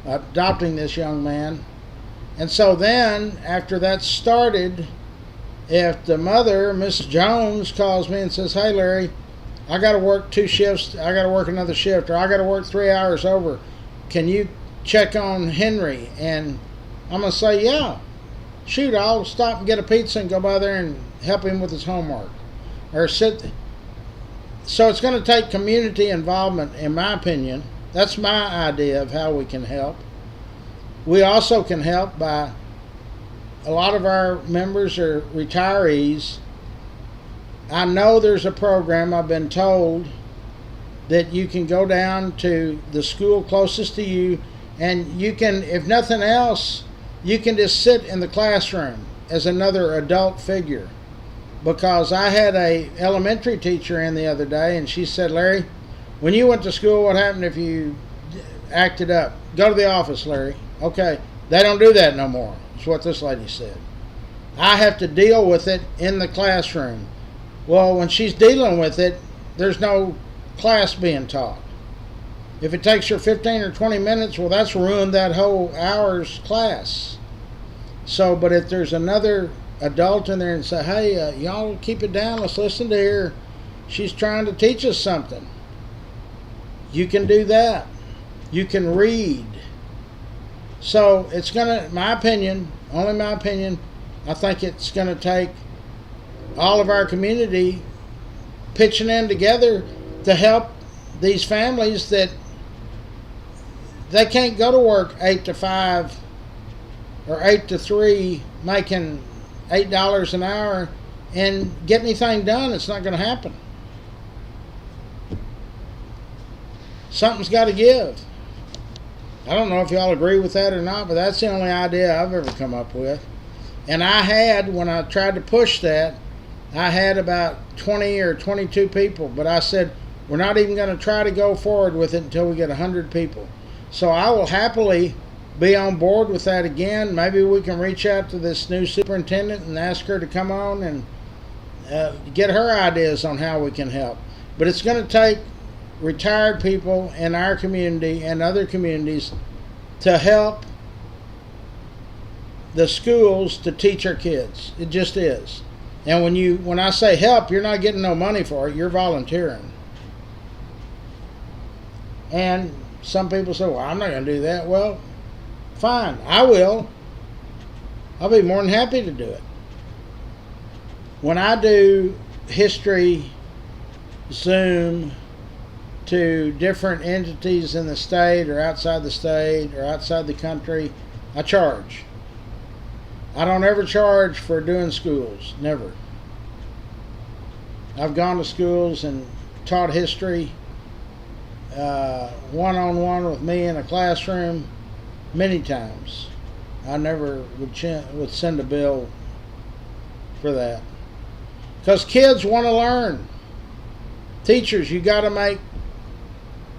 this young man. And so then, after that's started, if the mother, Miss Jones, calls me and says, hey, Larry, I got to work 2 shifts, I got to work another shift, or I got to work 3 hours over, can you check on Henry? And I'm going to say, yeah, shoot, I'll stop and get a pizza and go by there and help him with his homework. Or sit. So it's going to take community involvement, in my opinion. That's my idea of how we can help. We also can help by, a lot of our members are retirees. I know there's a program, I've been told, that you can go down to the school closest to you, and you can, if nothing else, you can just sit in the classroom as another adult figure. Because I had a elementary teacher in the other day, and she said, Larry, when you went to school, what happened if you acted up? Go to the office, Larry. Okay, they don't do that no more. That's what this lady said. I have to deal with it in the classroom. Well, when she's dealing with it, there's no class being taught. If it takes her 15 or 20 minutes, well, that's ruined that whole hour's class. So, but if there's another adult in there and say, hey, y'all keep it down, let's listen to her. She's trying to teach us something. You can do that. You can read. So it's going to, my opinion, only my opinion, I think it's going to take all of our community pitching in together to help these families that they can't go to work 8 to 5 or 8 to 3 making $8 an hour and get anything done. It's not going to happen. Something's got to give. I don't know if y'all agree with that or not, but that's the only idea I've ever come up with. And I had, when I tried to push that, I had about 20 or 22 people, but I said, we're not even going to try to go forward with it until we get 100 people. So I will happily be on board with that again. Maybe we can reach out to this new superintendent and ask her to come on and get her ideas on how we can help. But it's going to take retired people in our community and other communities to help the schools to teach our kids. It just is. And when I say help, you're not getting no money for it. You're volunteering. And some people say, well, I'm not going to do that. Well, fine, I will. I'll be more than happy to do it. When I do history Zoom to different entities in the state or outside the state or outside the country, I charge. I don't ever charge for doing schools, never. I've gone to schools and taught history one-on-one with me in a classroom many times. I never would send a bill for that. Because kids want to learn. Teachers, you got to make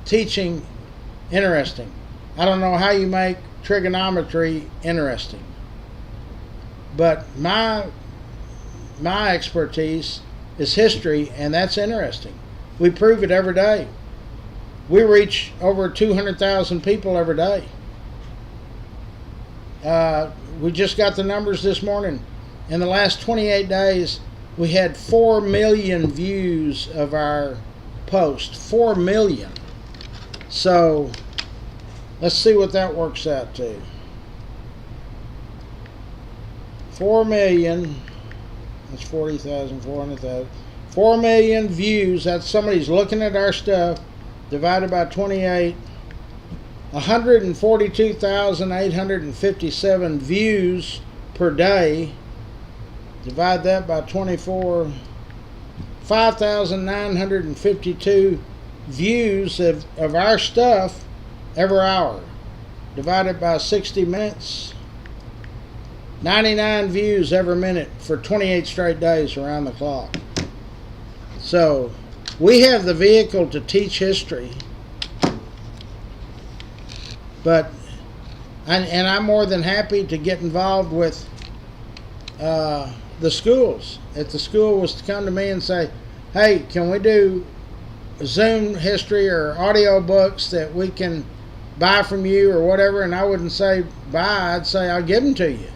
teaching interesting. I don't know how you make trigonometry interesting. But my expertise is history, and that's interesting. We prove it every day. We reach over 200,000 people every day. We just got the numbers this morning. In the last 28 days, we had 4 million views of our post. 4 million. So let's see what that works out to. 4 million, that's 40,000, 400,000. 4 million views, that's somebody's looking at our stuff, divided by 28. 142,857 views per day. Divide that by 24. 5,952 views of our stuff every hour. Divided by 60 minutes. 99 views every minute for 28 straight days around the clock. So we have the vehicle to teach history. But, and I'm more than happy to get involved with the schools. If the school was to come to me and say, hey, can we do Zoom history or audio books that we can buy from you or whatever, and I wouldn't say buy, I'd say I'll give them to you.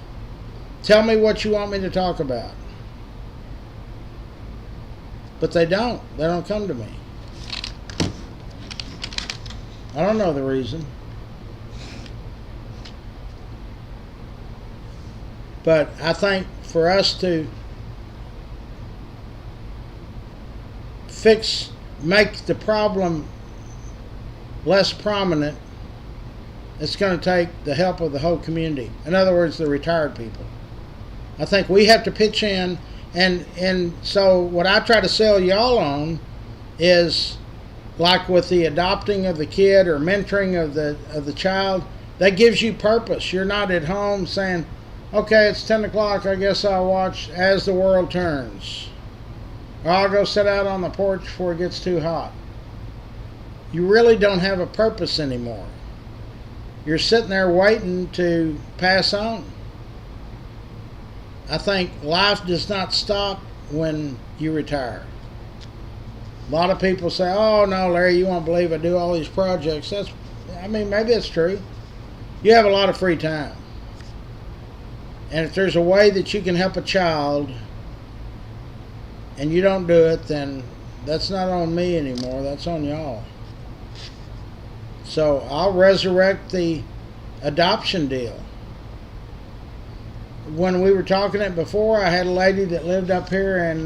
Tell me what you want me to talk about. But they don't. They don't come to me. I don't know the reason. But I think for us to make the problem less prominent, it's going to take the help of the whole community. In other words, the retired people. I think we have to pitch in, and so what I try to sell y'all on is like with the adopting of the kid or mentoring of the child, that gives you purpose. You're not at home saying, okay, it's 10 o'clock, I guess I'll watch As the World Turns. Or I'll go sit out on the porch before it gets too hot. You really don't have a purpose anymore. You're sitting there waiting to pass on. I think life does not stop when you retire. A lot of people say, oh no, Larry, you won't believe I do all these projects. Maybe it's true. You have a lot of free time. And if there's a way that you can help a child and you don't do it, then that's not on me anymore. That's on y'all. So I'll resurrect the adoption deal. When we were talking it before, I had a lady that lived up here in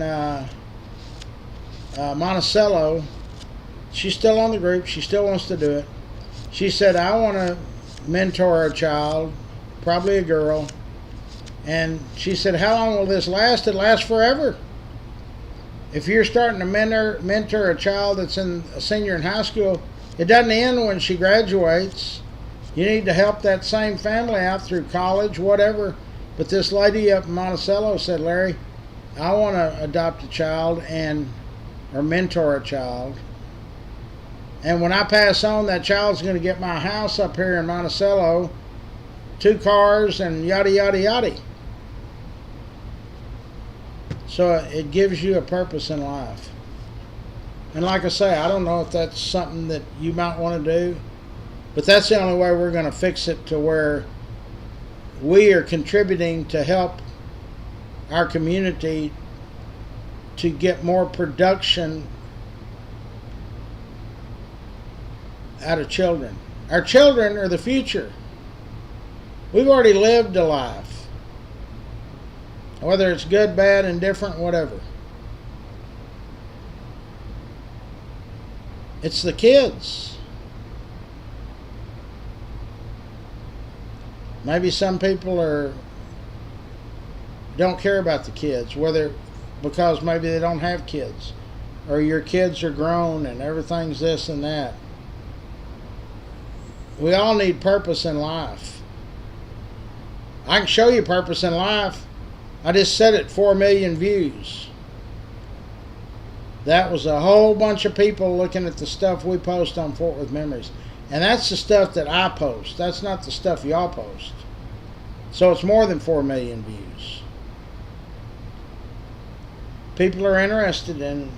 Monticello. She's still on the group. She still wants to do it. She said, I want to mentor a child, probably a girl. And she said, how long will this last? It lasts forever. If you're starting to mentor a child that's in a senior in high school, it doesn't end when she graduates. You need to help that same family out through college, whatever. But this lady up in Monticello said, Larry, I want to adopt a child or mentor a child. And when I pass on, that child's going to get my house up here in Monticello 2 cars, and yada, yada, yada. So it gives you a purpose in life. And like I say, I don't know if that's something that you might want to do, but that's the only way we're going to fix it, to where we are contributing to help our community to get more production out of children. Our children are the future. We've already lived a life, whether it's good, bad, indifferent, whatever. It's the kids. Maybe some people don't care about the kids, whether because maybe they don't have kids, or your kids are grown and everything's this and that. We all need purpose in life. I can show you purpose in life. I just said it, 4 million views. That was a whole bunch of people looking at the stuff we post on Fort Worth Memories. And that's the stuff that I post. That's not the stuff y'all post. So it's more than 4 million views. People are interested in...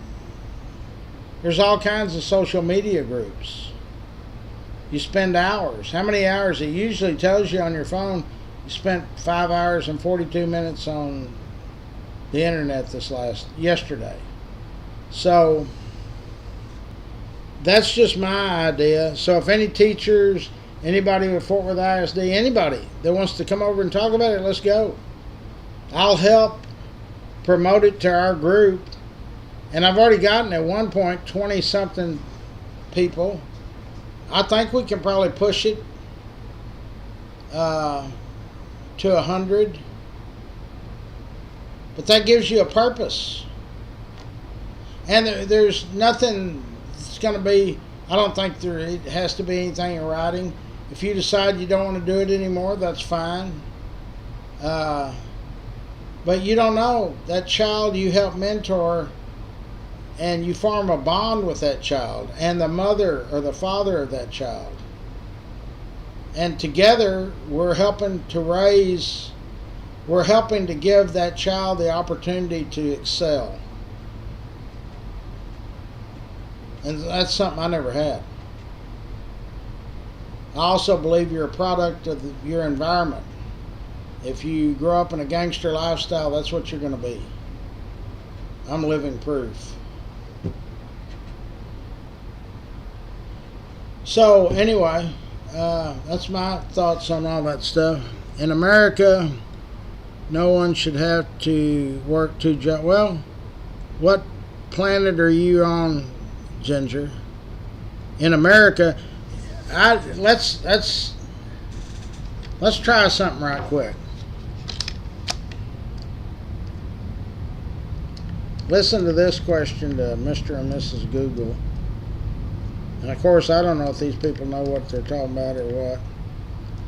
There's all kinds of social media groups. You spend hours. How many hours? It usually tells you on your phone. You spent 5 hours and 42 minutes on the internet yesterday. So that's just my idea. So if any teachers, anybody with Fort Worth ISD, anybody that wants to come over and talk about it, let's go. I'll help promote it to our group. And I've already gotten at one point 20 something people. I think we can probably push it to 100. But that gives you a purpose. And there's nothing that's going to be, I don't think it has to be anything in writing. If you decide you don't want to do it anymore, that's fine. But you don't know. That child you help mentor, and you form a bond with that child and the mother or the father of that child. And together we're helping to give that child the opportunity to excel. And that's something I never had. I also believe you're a product of your environment. If you grow up in a gangster lifestyle, that's what you're going to be. I'm living proof. So anyway, that's my thoughts on all that stuff. In America, no one should have to work 2 jobs. Well, what planet are you on, Ginger? In America, let's try something right quick. Listen to this question to Mr. and Mrs. Google. And of course, I don't know if these people know what they're talking about or what.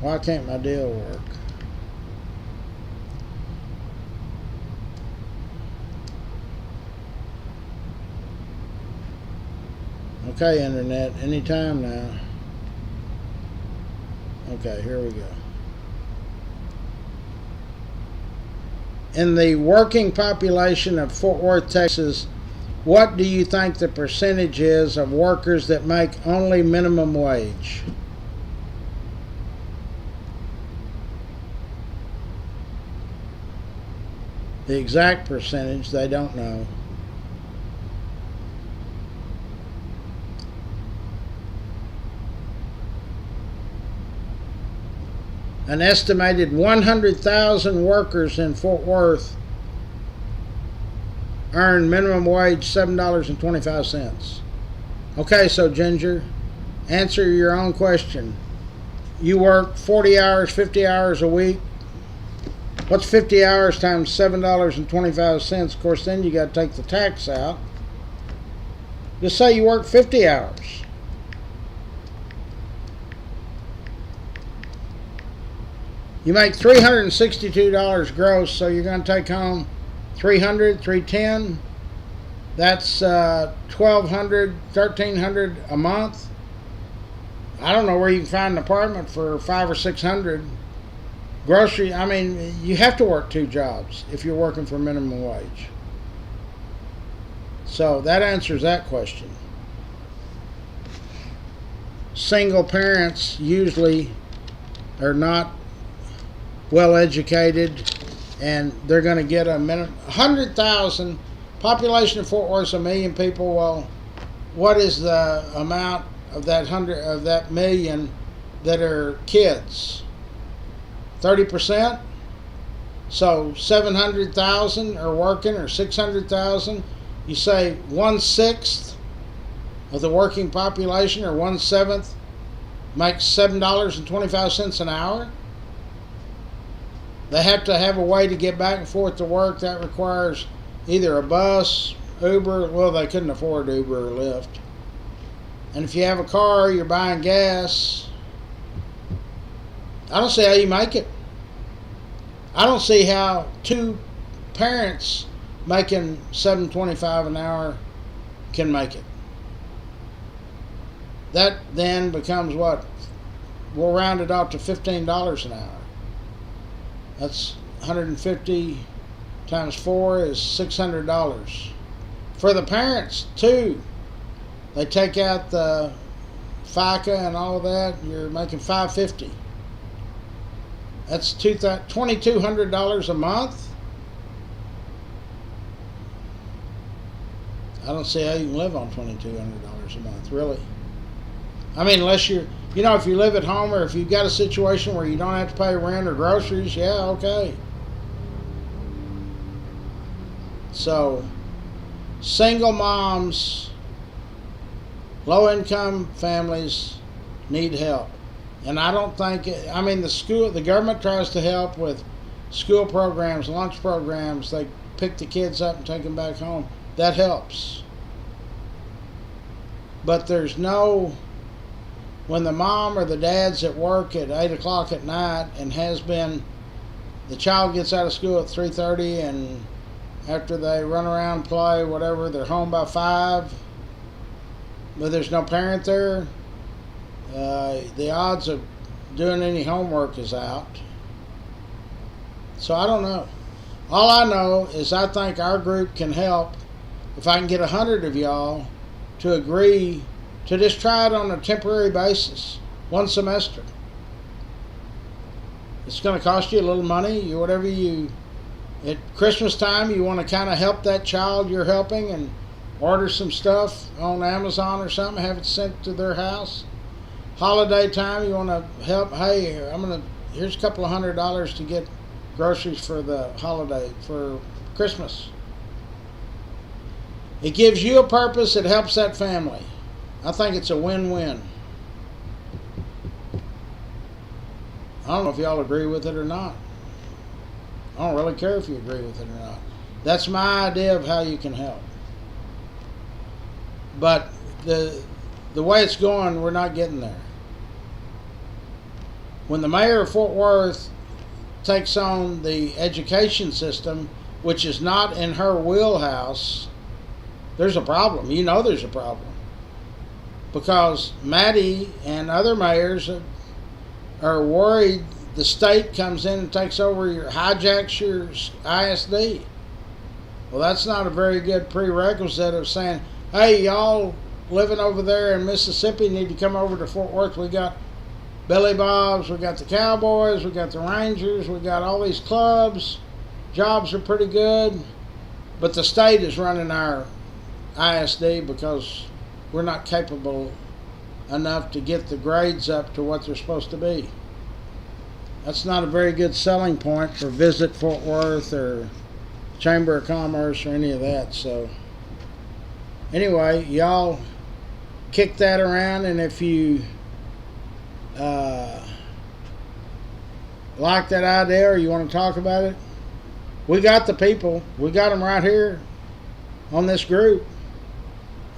Why can't my deal work? Okay, Internet, anytime now. Okay, here we go. In the working population of Fort Worth, Texas, what do you think the percentage is of workers that make only minimum wage? The exact percentage, they don't know. An estimated 100,000 workers in Fort Worth earn minimum wage $7.25. Okay, so Ginger, answer your own question. You work 40 hours, 50 hours a week. What's 50 hours times $7.25? Of course, then you got to take the tax out. Just say you work 50 hours. You make $362 gross, so you're going to take home $310. That's $1,200, $1,300 a month. I don't know where you can find an apartment for $500 or $600. Grocery, I mean, you have to work 2 jobs if you're working for minimum wage. So that answers that question. Single parents usually are not well educated, and they're going to get a minimum 100,000 population of Fort Worth, 1 million people. Well, what is the amount of that million that are kids? 30%. So 700,000 are working, or 600,000. You say 1/6 of the working population, or 1/7, makes $7.25 an hour. They have to have a way to get back and forth to work. That requires either a bus, Uber. Well, they couldn't afford Uber or Lyft. And if you have a car, you're buying gas. I don't see how you make it. I don't see how 2 parents making $7.25 an hour can make it. That then becomes what? We'll round it up to $15 an hour. That's 150 times 4 is $600. For the parents too, they take out the FICA and all of that, you're making $550. That's $2,200 a month. I don't see how you can live on $2,200 a month, really. I mean, unless if you live at home, or if you've got a situation where you don't have to pay rent or groceries, yeah, okay. So, single moms, low-income families need help. And I don't think, the government tries to help with school programs, lunch programs. They pick the kids up and take them back home. That helps. But there's no, when the mom or the dad's at work at 8 o'clock at night and has been, the child gets out of school at 3:30, and after they run around, play, whatever, they're home by 5, but there's no parent there, the odds of doing any homework is out. So I don't know. All I know is I think our group can help if I can get 100 of y'all to agree to just try it on a temporary basis, 1 semester. It's going to cost you a little money. At Christmas time, you want to kind of help that child you're helping and order some stuff on Amazon or something, have it sent to their house. Holiday time, you want to help. Hey, here's a couple of $100 to get groceries for the holiday, for Christmas. It gives you a purpose. It helps that family. I think it's a win-win. I don't know if y'all agree with it or not. I don't really care if you agree with it or not. That's my idea of how you can help. But the way it's going, we're not getting there. When the mayor of Fort Worth takes on the education system, which is not in her wheelhouse, there's a problem. You know there's a problem. Because Maddie and other mayors are worried the state comes in and takes over hijacks your ISD. Well, that's not a very good prerequisite of saying, hey, y'all living over there in Mississippi need to come over to Fort Worth. We got Billy Bob's, we got the Cowboys, we got the Rangers, we got all these clubs. Jobs are pretty good. But the state is running our ISD because we're not capable enough to get the grades up to what they're supposed to be. That's not a very good selling point for Visit Fort Worth or Chamber of Commerce or any of that. So anyway, y'all kick that around, and if you like that idea or you want to talk about it, we got the people. We got them right here on this group.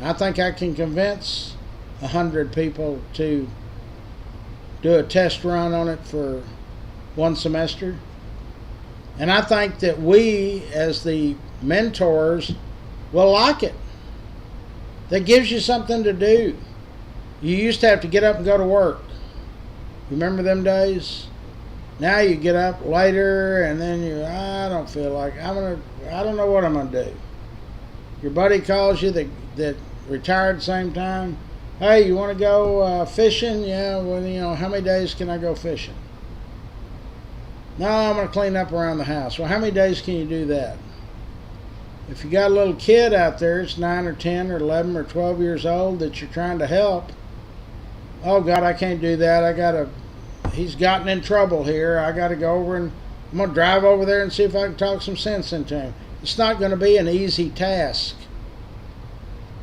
I think I can convince 100 people to do a test run on it for 1 semester. And I think that we, as the mentors, will like it. That gives you something to do. You used to have to get up and go to work. Remember them days? Now you get up later and then I don't feel like I don't know what I'm gonna do. Your buddy calls you that retired same time. Hey, you want to go fishing? Yeah. Well, how many days can I go fishing? No, I'm gonna clean up around the house. Well, how many days can you do that? If you got a little kid out there, it's 9 or 10 or 11 or 12 years old that you're trying to help. Oh God, I can't do that. He's gotten in trouble here. I got to go over and I'm going to drive over there and see if I can talk some sense into him. It's not going to be an easy task,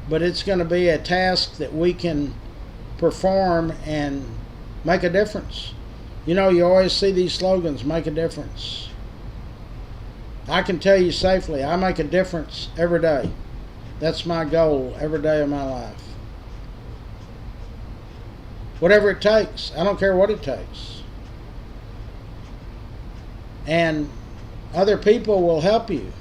but it's going to be a task that we can perform and make a difference. You always see these slogans, make a difference. I can tell you safely, I make a difference every day. That's my goal every day of my life. Whatever it takes. I don't care what it takes. And other people will help you.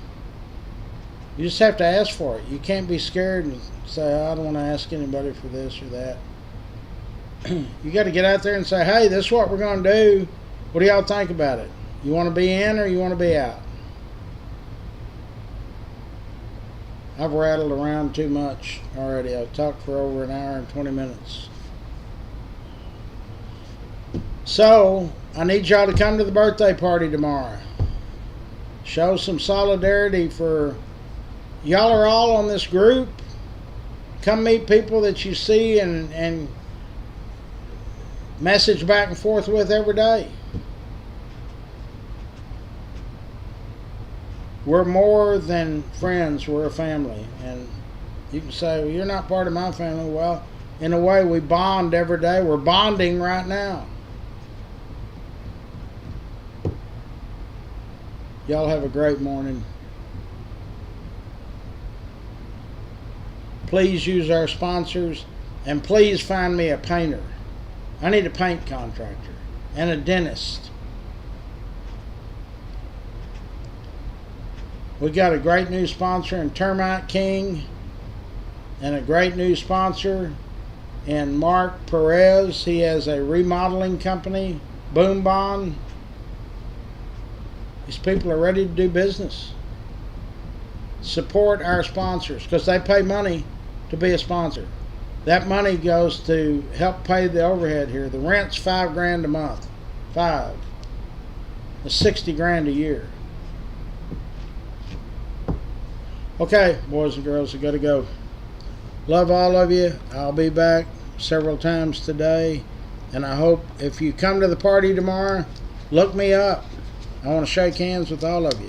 You just have to ask for it. You can't be scared and say, I don't want to ask anybody for this or that. You got to get out there and say, hey, this is what we're going to do. What do y'all think about it? You want to be in or you want to be out? I've rattled around too much already. I've talked for over an hour and 20 minutes. So, I need y'all to come to the birthday party tomorrow. Show some solidarity for y'all are all on this group. Come meet people that you see and message back and forth with every day. We're more than friends, we're a family. And you can say, well, you're not part of my family. Well, in a way, we bond every day. We're bonding right now. Y'all have a great morning. Please use our sponsors, and please find me a painter. I need a paint contractor and a dentist. We got a great new sponsor in Termite King and a great new sponsor in Mark Perez. He has a remodeling company, Boom Bond. These people are ready to do business. Support our sponsors because they pay money to be a sponsor. That money goes to help pay the overhead here. The rent's $5,000 a month. $5,000. That's $60,000 a year. Okay, boys and girls, I gotta go. Love all of you. I'll be back several times today, and I hope if you come to the party tomorrow, look me up. I want to shake hands with all of you.